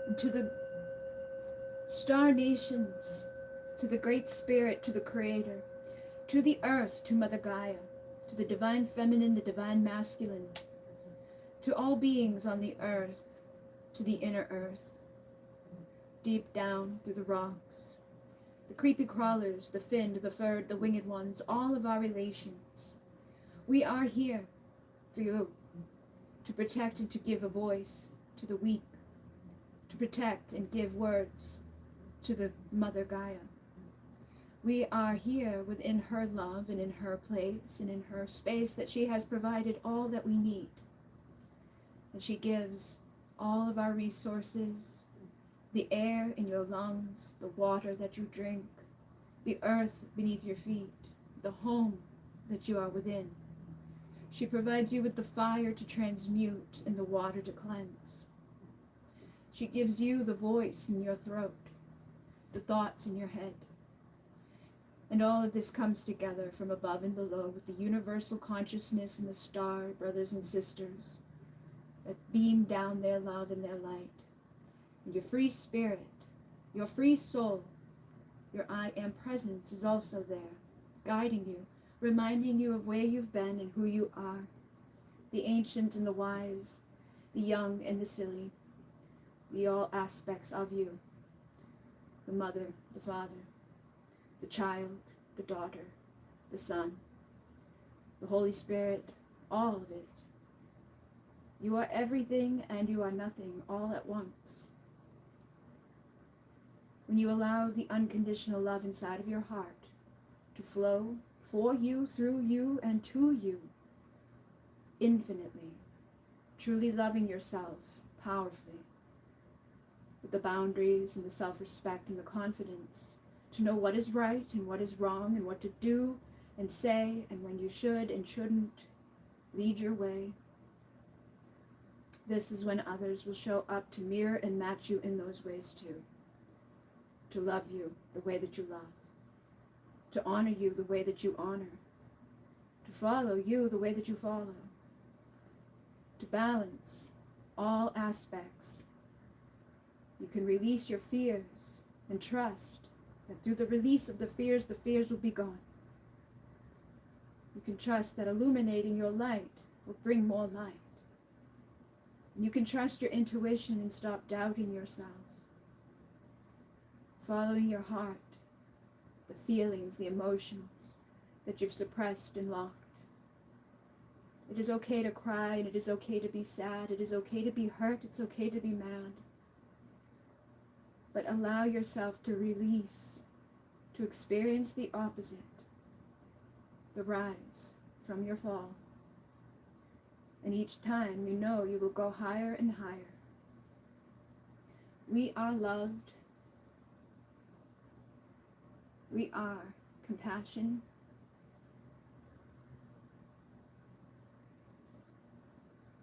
And to the star nations, to the Great Spirit, to the Creator, to the earth, to Mother Gaia, to the divine feminine, the divine masculine, to all beings on the earth, to the inner earth, deep down through the rocks, the creepy crawlers, the finned, the furred, the winged ones, all of our relations. We are here for you, to protect and to give a voice to the weak, to protect and give words to the Mother Gaia. We are here within her love and in her place and in her space that she has provided all that we need. And she gives all of our resources, the air in your lungs, the water that you drink, the earth beneath your feet, the home that you are within. She provides you with the fire to transmute and the water to cleanse. She gives you the voice in your throat, the thoughts in your head. And all of this comes together from above and below with the universal consciousness and the star brothers and sisters that beam down their love and their light. And your free spirit, your free soul, your I am presence is also there, guiding you, reminding you of where you've been and who you are, the ancient and the wise, the young and the silly, the all aspects of you, the mother, the father, the child, the daughter, the son, the Holy Spirit, all of it. You are everything and you are nothing all at once. When you allow the unconditional love inside of your heart to flow for you, through you, and to you, infinitely, truly loving yourself powerfully, with the boundaries and the self-respect and the confidence to know what is right and what is wrong and what to do and say and when you should and shouldn't lead your way. This is when others will show up to mirror and match you in those ways too. To love you the way that you love. To honor you the way that you honor. To follow you the way that you follow. To balance all aspects. You can release your fears and trust that through the release of the fears will be gone. You can trust that illuminating your light will bring more light. You can trust your intuition and stop doubting yourself. Following your heart, the feelings, the emotions that you've suppressed and locked. It is okay to cry and it is okay to be sad. It is okay to be hurt. It's okay to be mad. But allow yourself to release, to experience the opposite, the rise from your fall. And each time you know you will go higher and higher. We are loved. We are compassion.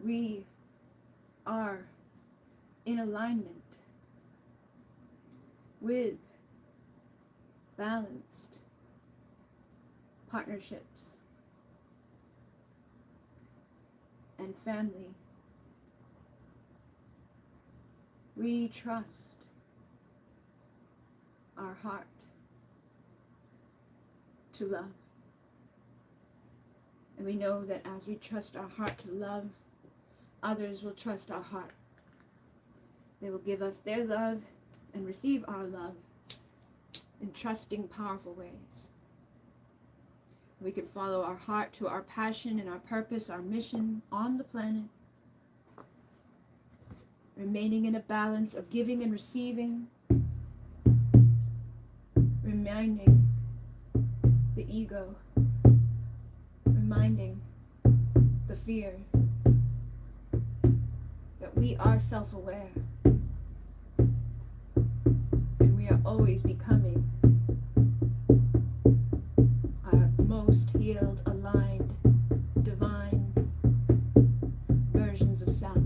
We are in alignment with balanced partnerships and family. We trust our heart to love. And we know that as we trust our heart to love, others will trust our heart. They will give us their love and receive our love in trusting, powerful ways. We can follow our heart to our passion and our purpose, our mission on the planet, remaining in a balance of giving and receiving, reminding the ego, reminding the fear that we are self-aware and we are always becoming our most healed, aligned, divine versions of self.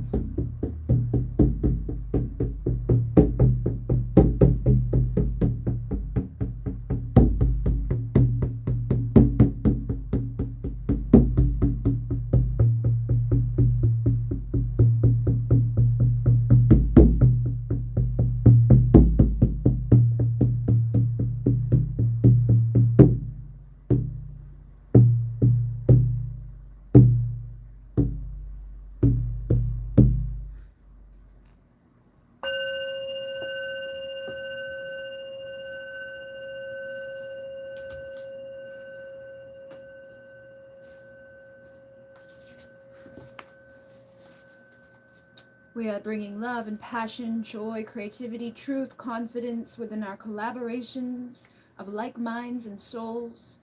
We are bringing love and passion, joy, creativity, truth, confidence within our collaborations of like minds and souls.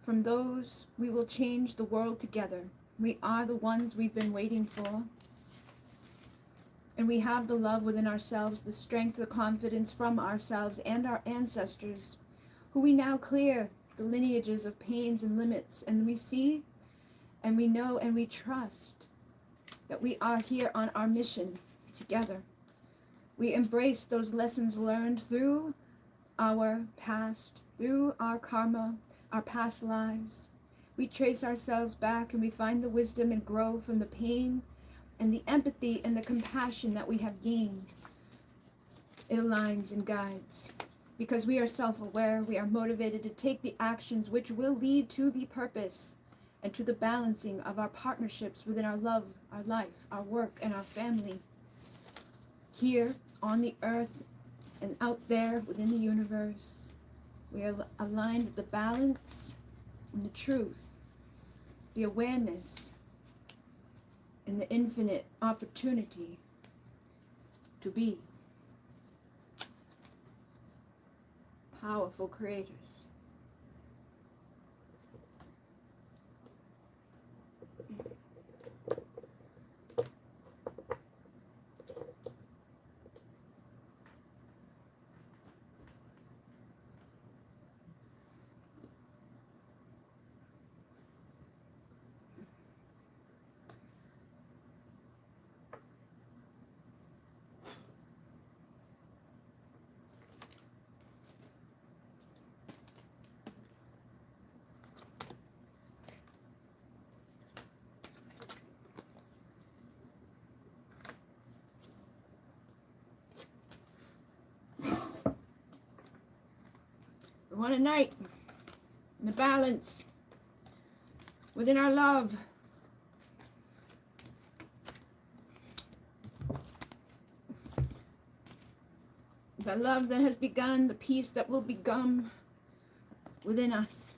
From those, we will change the world together. We are the ones we've been waiting for. And we have the love within ourselves, the strength, the confidence from ourselves and our ancestors, who we now clear the lineages of pains and limits. And we see, and we know, and we trust that we are here on our mission together. We embrace those lessons learned through our past, through our karma, our past lives. We trace ourselves back and we find the wisdom and grow from the pain and the empathy and the compassion that we have gained. It aligns and guides. Because we are self-aware, we are motivated to take the actions which will lead to the purpose and to the balancing of our partnerships within our love, our life, our work, and our family. Here on the earth and out there within the universe, we are aligned with the balance and the truth, the awareness, and the infinite opportunity to be powerful creators. We want a night and a balance within our love. The love that has begun, the peace that will become within us.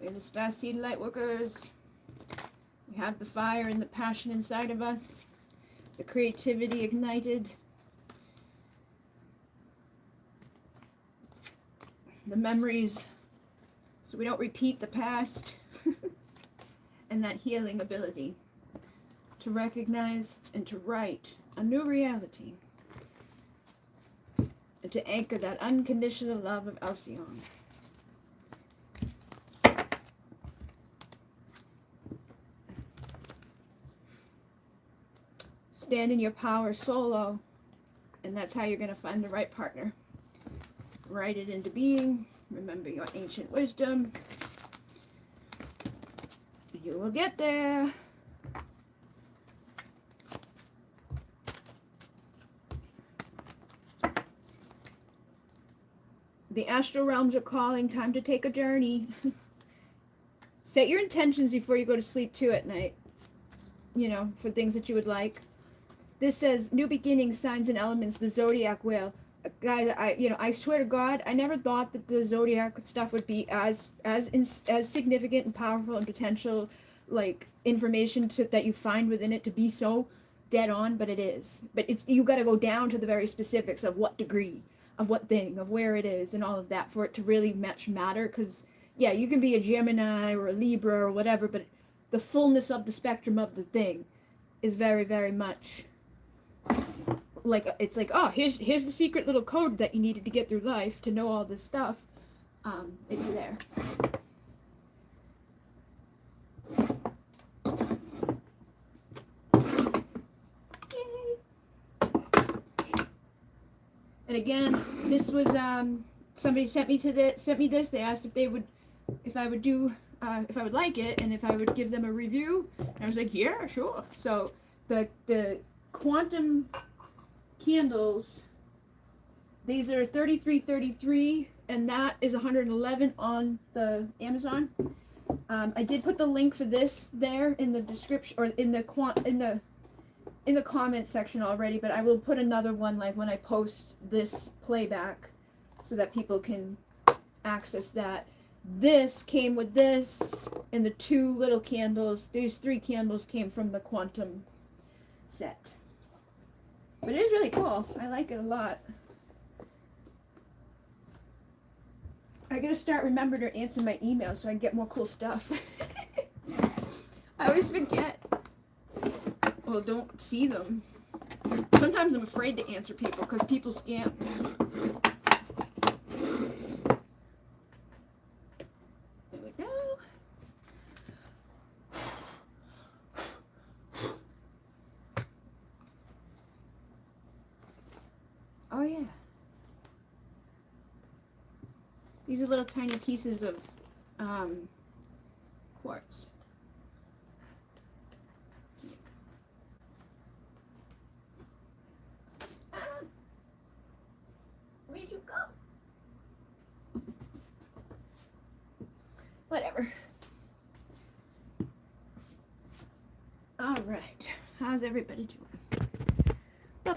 We are the starseed light workers. We have the fire and the passion inside of us, the creativity ignited, the memories so we don't repeat the past, and that healing ability to recognize and to write a new reality and to anchor that unconditional love of Alcyon. Stand in your power solo, and that's how you're going to find the right partner. Write it into being. Remember your ancient wisdom. You will get there. The astral realms are calling. Time to take a journey. Set your intentions before you go to sleep too at night. You know, for things that you would like. This says new beginnings, signs and elements, the zodiac wheel. Guys, I swear to God, I never thought that the zodiac stuff would be as significant and powerful and potential, like, information that you find within it to be so dead on, but it is. But you got to go down to the very specifics of what degree, of what thing, of where it is, and all of that for it to really much matter. Because yeah, you can be a Gemini or a Libra or whatever, but the fullness of the spectrum of the thing is very, very much. Like, it's like, oh, here's the secret little code that you needed to get through life to know all this stuff. It's there. Yay. And again, this was somebody sent me this. They asked if I would like it and if I would give them a review. And I was like, yeah, sure. So the quantum candles, these are $33.33 and that is $111 on the Amazon. I did put the link for this there in the description or in the comment section already, but I will put another one like when I post this playback so that people can access that. This came with this, and the 2 little candles. These 3 candles came from the quantum set. But it is really cool. I like it a lot. I gotta start remembering to answer my emails so I can get more cool stuff. I always forget. Well, don't see them. Sometimes I'm afraid to answer people because people scam. There we go. Oh yeah. These are little tiny pieces of quartz. Where'd you go? Whatever. All right. How's everybody doing? I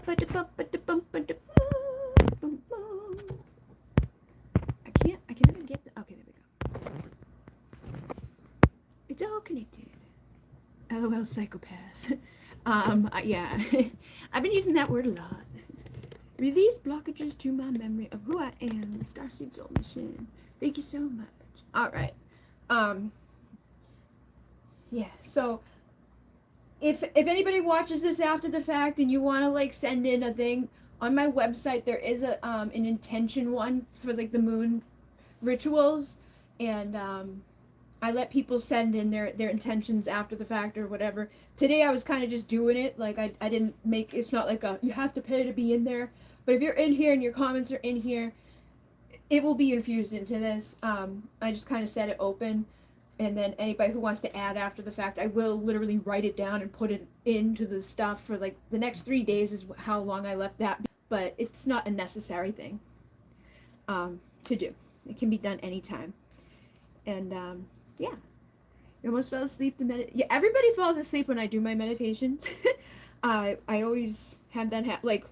can't even get the, okay, there we go. It's all connected. LOL psychopath. Yeah. I've been using that word a lot. Release blockages to my memory of who I am, the Starseed Soul Mission. Thank you so much. All right. Yeah, so if anybody watches this after the fact and you want to like send in a thing, on my website there is a an intention one for like the moon rituals, and I let people send in their intentions after the fact or whatever. Today I was kind of just doing it, like I didn't make, it's not like a you have to pay to be in there, but if you're in here and your comments are in here, it will be infused into this. I just kind of set it open, and then anybody who wants to add after the fact, I will literally write it down and put it into the stuff for like the next 3 days is how long I left that, but it's not a necessary thing to do. It can be done anytime. And yeah, you almost fell asleep to meditate. Yeah, everybody falls asleep when I do my meditations. I always have that like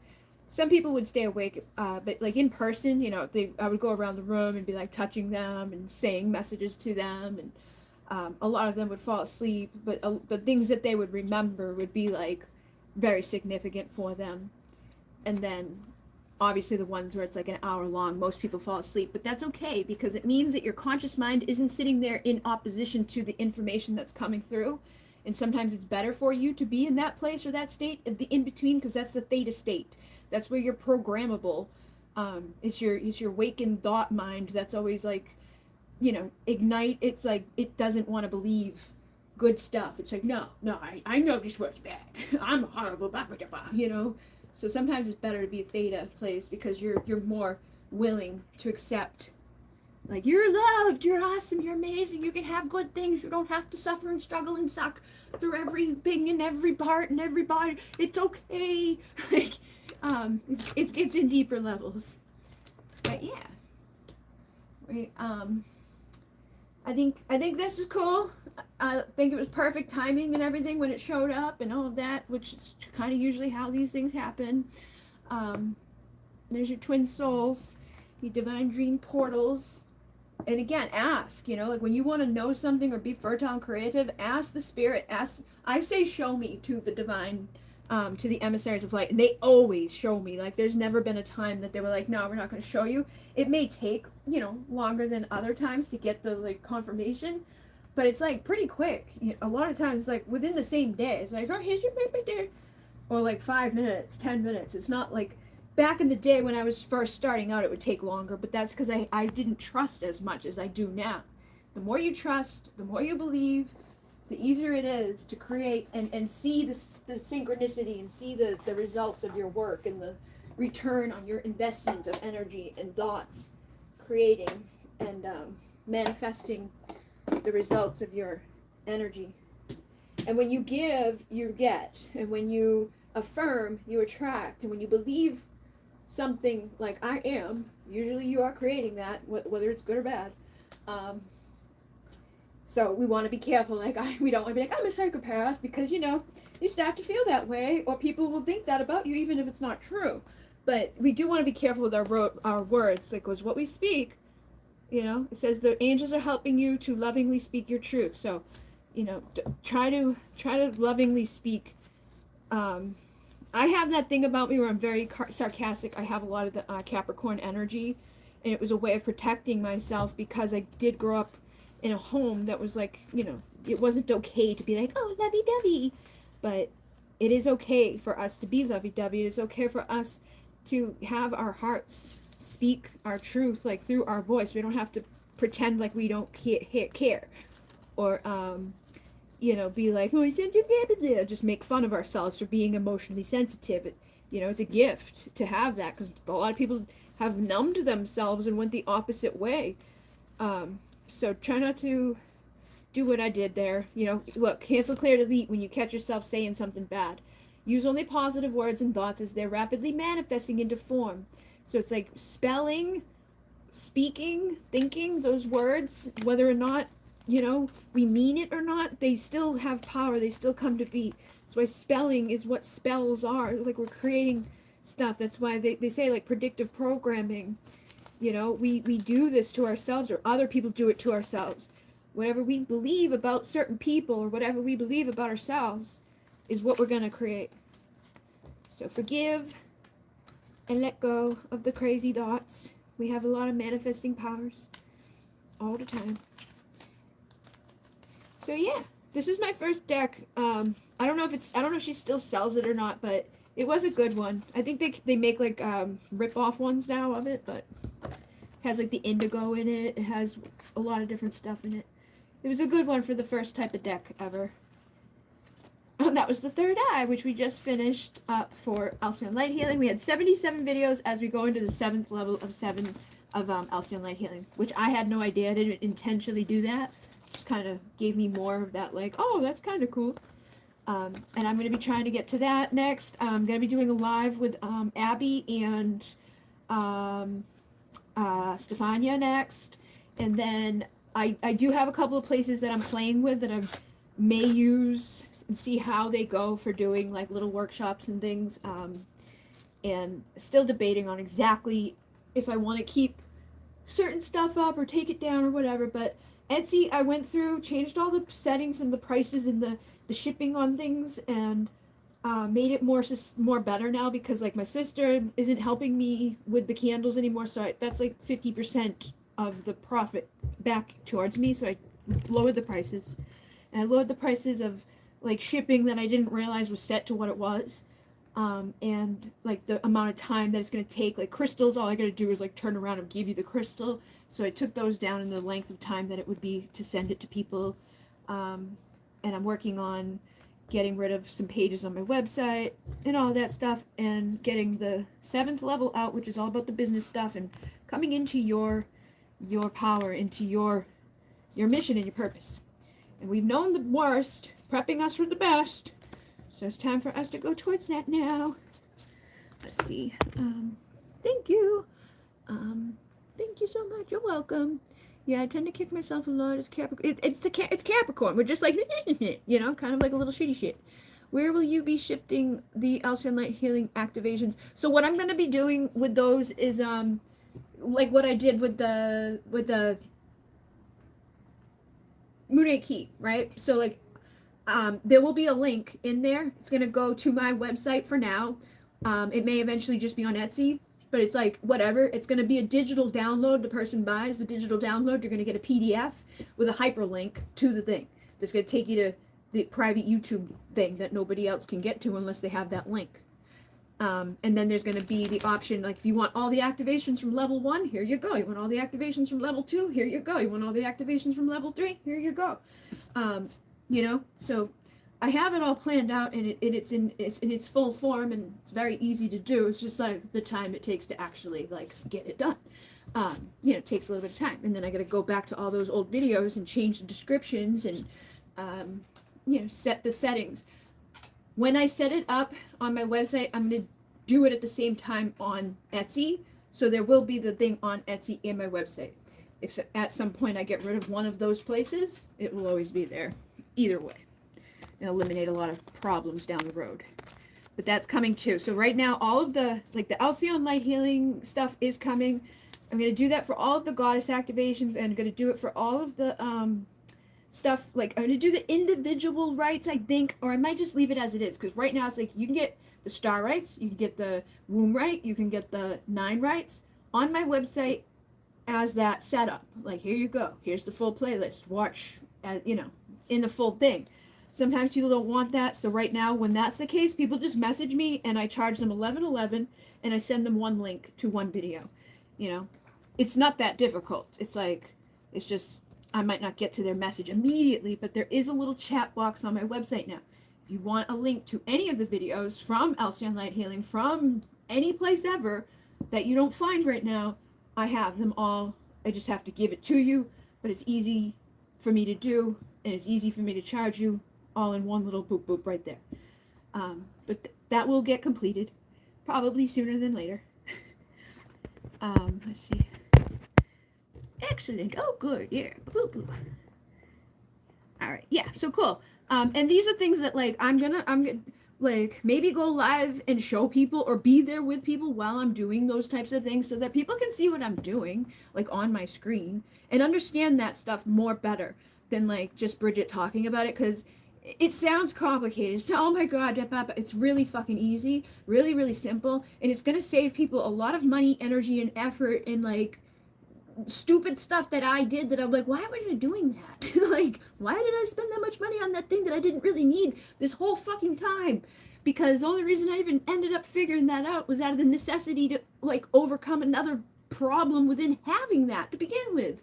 some people would stay awake, but like in person, you know, I would go around the room and be like touching them and saying messages to them, and a lot of them would fall asleep, but the things that they would remember would be like very significant for them. And then obviously the ones where it's like an hour long, most people fall asleep, but that's okay because it means that your conscious mind isn't sitting there in opposition to the information that's coming through. And sometimes it's better for you to be in that place or that state of the in-between, because that's the theta state. That's where you're programmable. It's your wakened thought mind that's always like, you know, ignite. It's like it doesn't want to believe good stuff. It's like, no, I know this what's bad. I'm horrible, blah, blah, blah, you know. So sometimes it's better to be a theta place because you're more willing to accept, like, you're loved, you're awesome, you're amazing, you can have good things, you don't have to suffer and struggle and suck through everything and every part and everybody. It's okay. Like, it gets in deeper levels. But yeah, I think this is cool. I think it was perfect timing and everything when it showed up and all of that, which is kind of usually how these things happen. There's your twin souls, your divine dream portals. And again, ask, you know, like when you want to know something or be fertile and creative, ask the spirit, I say show me to the divine, to the emissaries of light, and they always show me. Like there's never been a time that they were like, no, we're not going to show you. It may take, you know, longer than other times to get the like confirmation, but it's like pretty quick. A lot of times it's like within the same day. It's like, oh, here's your paper there, or like 5 minutes, 10 minutes. It's not like back in the day when I was first starting out, it would take longer, but that's because I didn't trust as much as I do now. The more you trust, the more you believe, the easier it is to create and see the synchronicity and see the results of your work and the return on your investment of energy and thoughts, creating and manifesting the results of your energy. And when you give, you get. And when you affirm, you attract. And when you believe something like I am, usually you are creating that, whether it's good or bad. So we want to be careful. Like we don't want to be like, I'm a psychopath, because, you know, you start to feel that way, or people will think that about you, even if it's not true. But we do want to be careful with our words, because what we speak You know, it says the angels are helping you to lovingly speak your truth. So, you know, try to lovingly speak. I have that thing about me where I'm very sarcastic. I have a lot of the Capricorn energy, and it was a way of protecting myself because I did grow up in a home that was like, you know, it wasn't okay to be like, oh, lovey-dovey, but it is okay for us to be lovey-dovey. It is okay for us to have our hearts speak our truth, like through our voice. We don't have to pretend like we don't care, or you know, be like, oh, just make fun of ourselves for being emotionally sensitive. You know, it's a gift to have that, because a lot of people have numbed themselves and went the opposite way. So try not to do what I did there. You know, look, cancel, clear, delete when you catch yourself saying something bad. Use only positive words and thoughts as they're rapidly manifesting into form. So it's like spelling, speaking, thinking those words, whether or not, you know, we mean it or not, they still have power. They still come to be. That's why spelling is what spells are. Like, we're creating stuff. That's why they say, like, predictive programming. You know, we do this to ourselves, or other people do it to ourselves. Whatever we believe about certain people, or whatever we believe about ourselves, is what we're going to create. So forgive and let go of the crazy thoughts. We have a lot of manifesting powers all the time. So yeah, this is my first deck. I don't know if she still sells it or not, but it was a good one. I think they make like rip-off ones now of it, but it has like the indigo in it. It has a lot of different stuff in it. It was a good one for the first type of deck ever. That was the third eye, which we just finished up for Alcyon Light Healing. We had 77 videos as we go into the 7th level of 7 of Alcyon Light Healing, which I had no idea. I didn't intentionally do that. Just kind of gave me more of that, like, oh, that's kind of cool. And I'm going to be trying to get to that next. I'm going to be doing a live with Abby and Stefania next. And then I do have a couple of places that I'm playing with that I may use and see how they go for doing like little workshops and things, and still debating on exactly if I want to keep certain stuff up or take it down or whatever. But Etsy, I went through, changed all the settings and the prices and the shipping on things, and made it more better now, because like my sister isn't helping me with the candles anymore, so that's like 50% of the profit back towards me. So I lowered the prices, and I lowered the prices of like shipping that I didn't realize was set to what it was, and like the amount of time that it's going to take. Like crystals, all I got to do is like turn around and give you the crystal, so I took those down in the length of time that it would be to send it to people. And I'm working on getting rid of some pages on my website and all that stuff, and getting the 7th level out, which is all about the business stuff and coming into your power, into your mission and your purpose. And we've known the worst, prepping us for the best. So it's time for us to go towards that now. Let's see. Thank you. Thank you so much. You're welcome. Yeah, I tend to kick myself a lot. It's Capricorn. It's Capricorn. We're just like, you know, kind of like a little shitty shit. Where will you be shifting the Alcyon Light Healing activations? So what I'm going to be doing with those is like what I did with the Moonate Key, right? So like there will be a link in there. It's going to go to my website for now. It may eventually just be on Etsy, but it's like whatever. It's going to be a digital download. The person buys the digital download. You're going to get a PDF with a hyperlink to the thing. That's going to take you to the private YouTube thing that nobody else can get to unless they have that link. And then there's going to be the option, like if you want all the activations from level 1, here you go. You want all the activations from level 2, here you go. You want all the activations from level 3, here you go. You know, so I have it all planned out, and it's in its full form, and it's very easy to do. It's just like the time it takes to actually like get it done. You know, it takes a little bit of time, and then I got to go back to all those old videos and change the descriptions and you know, set the settings. When I set it up on my website, I'm going to do it at the same time on Etsy. So there will be the thing on Etsy and my website. If at some point I get rid of one of those places, it will always be there. Either way. And eliminate a lot of problems down the road. But that's coming too. So right now, all of the, like the Alcyon Light Healing stuff is coming. I'm going to do that for all of the goddess activations, and I'm going to do it for all of the stuff. Like, I'm going to do the individual rights, I think, or I might just leave it as it is, because right now it's like you can get the star rights, you can get the womb right, you can get the 9 rights on my website as that setup. Like, here you go. Here's the full playlist. Watch, you know, in the full thing. Sometimes people don't want that, so right now, when that's the case, people just message me, and I charge them $11.11, and I send them one link to one video. You know, it's not that difficult. It's like, it's just, I might not get to their message immediately, but there is a little chat box on my website now. If you want a link to any of the videos from Alcyon Light Healing, from any place ever that you don't find right now, I have them all. I just have to give it to you, but it's easy for me to do, and it's easy for me to charge you all in one little boop boop right there. But that will get completed probably sooner than later. Let's see. Excellent. Oh, good. Yeah. Boop boop. All right. Yeah. So cool. And these are things that, like, I'm gonna like maybe go live and show people, or be there with people while I'm doing those types of things, so that people can see what I'm doing, like, on my screen, and understand that stuff more better than, like, just Bridget talking about it, because it sounds complicated. So, oh my god, it's really fucking easy, really, really simple, and it's gonna save people a lot of money, energy, and effort, and, like, stupid stuff that I did that I'm like, why was I doing that? Like, why did I spend that much money on that thing that I didn't really need this whole fucking time? Because the only reason I even ended up figuring that out was out of the necessity to, like, overcome another problem within having that to begin with.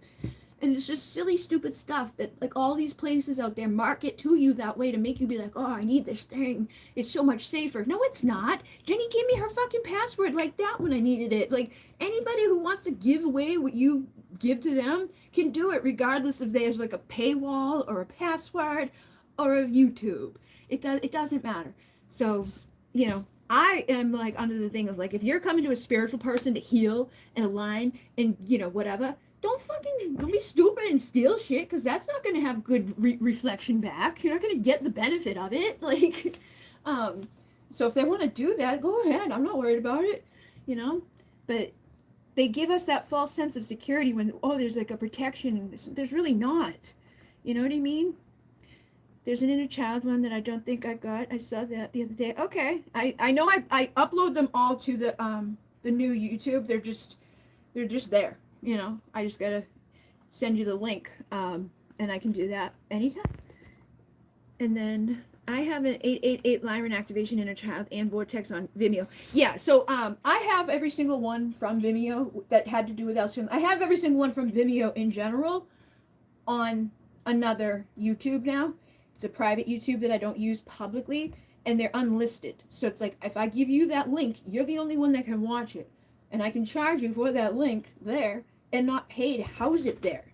And it's just silly, stupid stuff that, like, all these places out there market to you that way to make you be like, oh, I need this thing. It's so much safer. No, it's not. Jenny gave me her fucking password like that when I needed it. Like, anybody who wants to give away what you give to them can do it, regardless if there's, like, a paywall or a password or a YouTube. It doesn't matter. So, you know, I am, like, under the thing of, like, if you're coming to a spiritual person to heal and align and, you know, whatever, don't be stupid and steal shit, because that's not going to have good reflection back. You're not going to get the benefit of it. Like, so if they want to do that, go ahead. I'm not worried about it, you know. But they give us that false sense of security when, oh, there's, like, a protection. There's really not. You know what I mean? There's an inner child one that I don't think I got. I saw that the other day. Okay. I know I upload them all to the new YouTube. They're just there. You know, I just gotta send you the link, and I can do that anytime. And then I have an 888 Lyran activation inner child and vortex on Vimeo. Yeah, so I have every single one from Vimeo that had to do with Alcyon. I have every single one from Vimeo in general on another YouTube now. It's a private YouTube that I don't use publicly, and they're unlisted. So it's like, if I give you that link, you're the only one that can watch it. And I can charge you for that link there and not pay to house it there.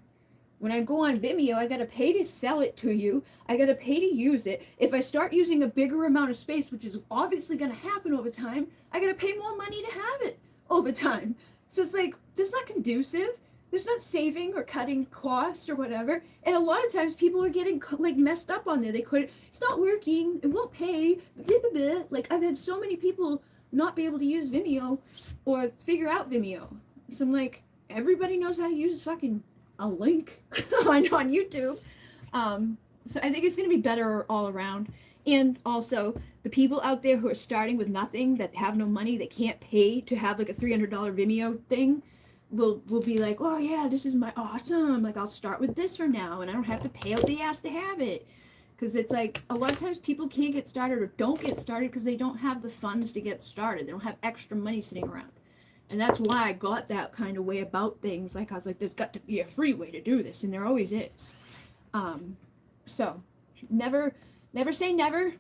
When I go on Vimeo, I gotta pay to sell it to you. I gotta pay to use it. If I start using a bigger amount of space, which is obviously gonna happen over time, I gotta pay more money to have it over time. So it's like, that's not conducive. There's not saving or cutting costs or whatever. And a lot of times people are getting, like, messed up on there. They could, it's not working, it won't pay, blah, blah, blah. Like, I've had so many people not be able to use Vimeo or figure out Vimeo. So I'm like, everybody knows how to use fucking a link on YouTube. So I think it's going to be better all around. And also, the people out there who are starting with nothing, that have no money, that can't pay to have, like, a $300 Vimeo thing, will be like, oh yeah, this is my awesome, like, I'll start with this from now, and I don't have to pay out the ass to have it. Because it's like, a lot of times people can't get started or don't get started because they don't have the funds to get started. They don't have extra money sitting around. And that's why I got that kind of way about things. Like, I was like, there's got to be a free way to do this, and there always is. So never say never,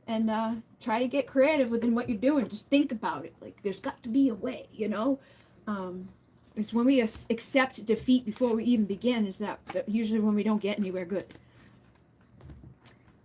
and try to get creative within what you're doing. Just think about it. Like, there's got to be a way, you know. It's when we accept defeat before we even begin, is that usually when we don't get anywhere good.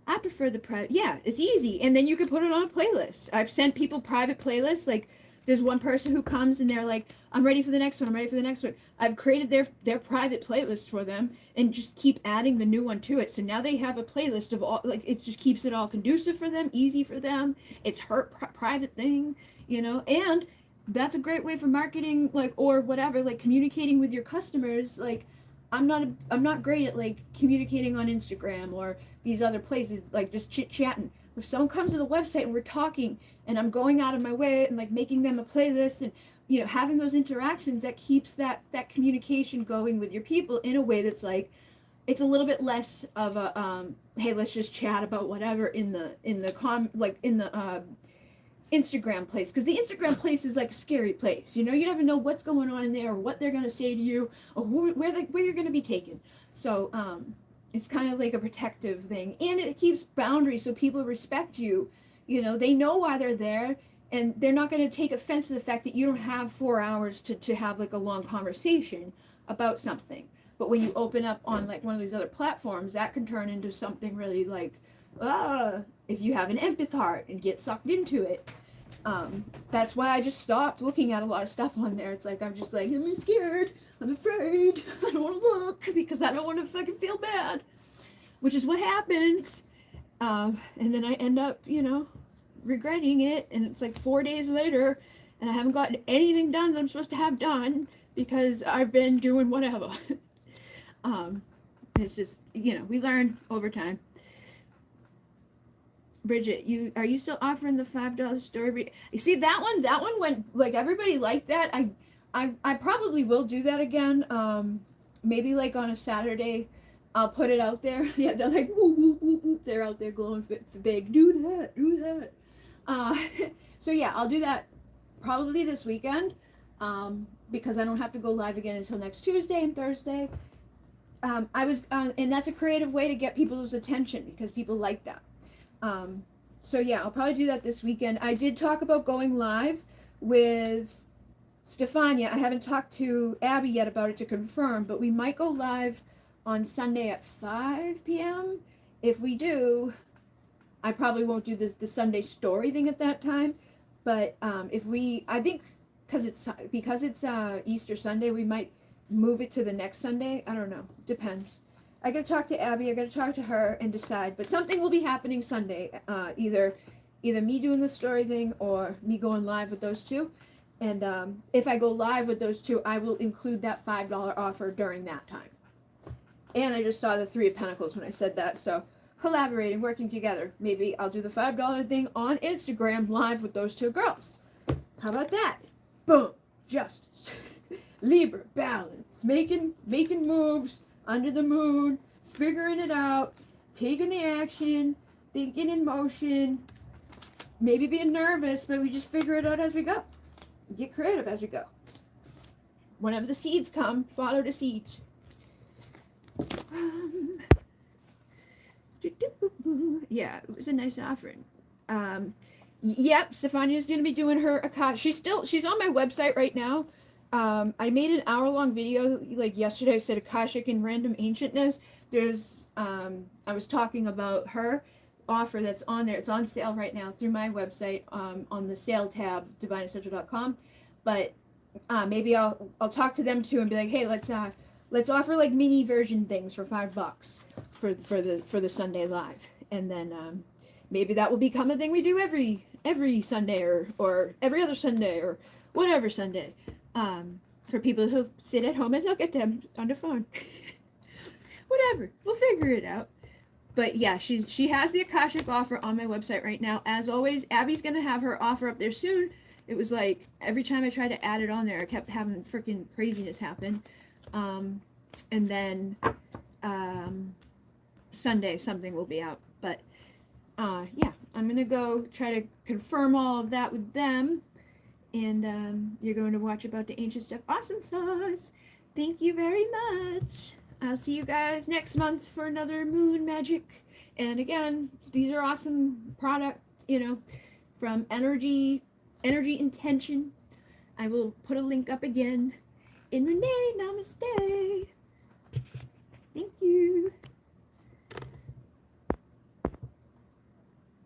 I prefer the private. Yeah, it's easy, and then you can put it on a playlist. I've sent people private playlists. Like, there's one person who comes and they're like, I'm ready for the next one, I'm ready for the next one. I've created their private playlist for them and just keep adding the new one to it. So now they have a playlist of all, like, it just keeps it all conducive for them, easy for them. It's her private thing, you know. And that's a great way for marketing, like, or whatever, like communicating with your customers. Like, I'm not great at like communicating on Instagram or these other places, like just chit chatting. If someone comes to the website and we're talking, and I'm going out of my way and like making them a playlist, and having those interactions, that keeps that communication going with your people in a way that's like, it's a little bit less of a hey, let's just chat about whatever in the Instagram place, because the Instagram place is like a scary place. You never know what's going on in there, or what they're gonna say to you, or where you're gonna be taken. So it's kind of like a protective thing, and it keeps boundaries so people respect you. They know why they're there, and they're not going to take offense to the fact that you don't have 4 hours to have like a long conversation about something. But when you open up on like one of these other platforms, that can turn into something really like, if you have an empath heart and get sucked into it. That's why I just stopped looking at a lot of stuff on there. It's like, I'm just like, I'm scared, I'm afraid, I don't want to look because I don't want to fucking feel bad, which is what happens. And then I end up, regretting it, and it's like 4 days later, and I haven't gotten anything done that I'm supposed to have done because I've been doing whatever. It's just, we learn over time. Bridget, are you still offering the $5 story? You see, that one went, like, everybody liked that. I probably will do that again. Maybe like on a Saturday, I'll put it out there. Yeah, they're like, whoop, whoop, whoop, whoop. They're out there glowing big. Do that. So yeah, I'll do that probably this weekend, because I don't have to go live again until next Tuesday and Thursday. And that's a creative way to get people's attention because people like that. So yeah, I'll probably do that this weekend. I did talk about going live with Stefania. I haven't talked to Abby yet about it to confirm, but we might go live on Sunday at 5 p.m. If we do, I probably won't do the Sunday story thing at that time. But I think because it's Easter Sunday, we might move it to the next Sunday. I don't know. Depends. I gotta talk to Abby. I gotta talk to her and decide. But something will be happening Sunday. Either me doing the story thing or me going live with those two. And if I go live with those two, I will include that $5 offer during that time. And I just saw the Three of Pentacles when I said that. So collaborating, working together. Maybe I'll do the $5 thing on Instagram live with those two girls. How about that? Boom. Justice. Libra. Balance. Making moves. Under the moon, figuring it out, taking the action, thinking in motion, maybe being nervous, but we just figure it out as we go. Get creative as we go. Whenever the seeds come, follow the seeds. Yeah, it was a nice offering. Yep, Stefania's going to be doing her Akasha. She's on my website right now. I made an hour-long video, like yesterday. I said Akashic and Random Ancientness. I was talking about her offer that's on there. It's on sale right now through my website, on the sale tab, divineessential.com. But maybe I'll talk to them too and be like, hey, let's offer like mini version things for $5 for the Sunday live, and then maybe that will become a thing we do every Sunday or every other Sunday or whatever Sunday. For people who sit at home and look at them on the phone. Whatever. We'll figure it out. But yeah, she has the Akashic offer on my website right now. As always, Abby's going to have her offer up there soon. It was like, every time I tried to add it on there, I kept having freaking craziness happen. And then Sunday, something will be out. But yeah, I'm going to go try to confirm all of that with them. And you're going to watch about the ancient stuff. Awesome sauce. Thank you very much. I'll see you guys next month for another moon magic. And again, these are awesome products, from energy intention. I will put a link up again. And Renee, namaste. Thank you.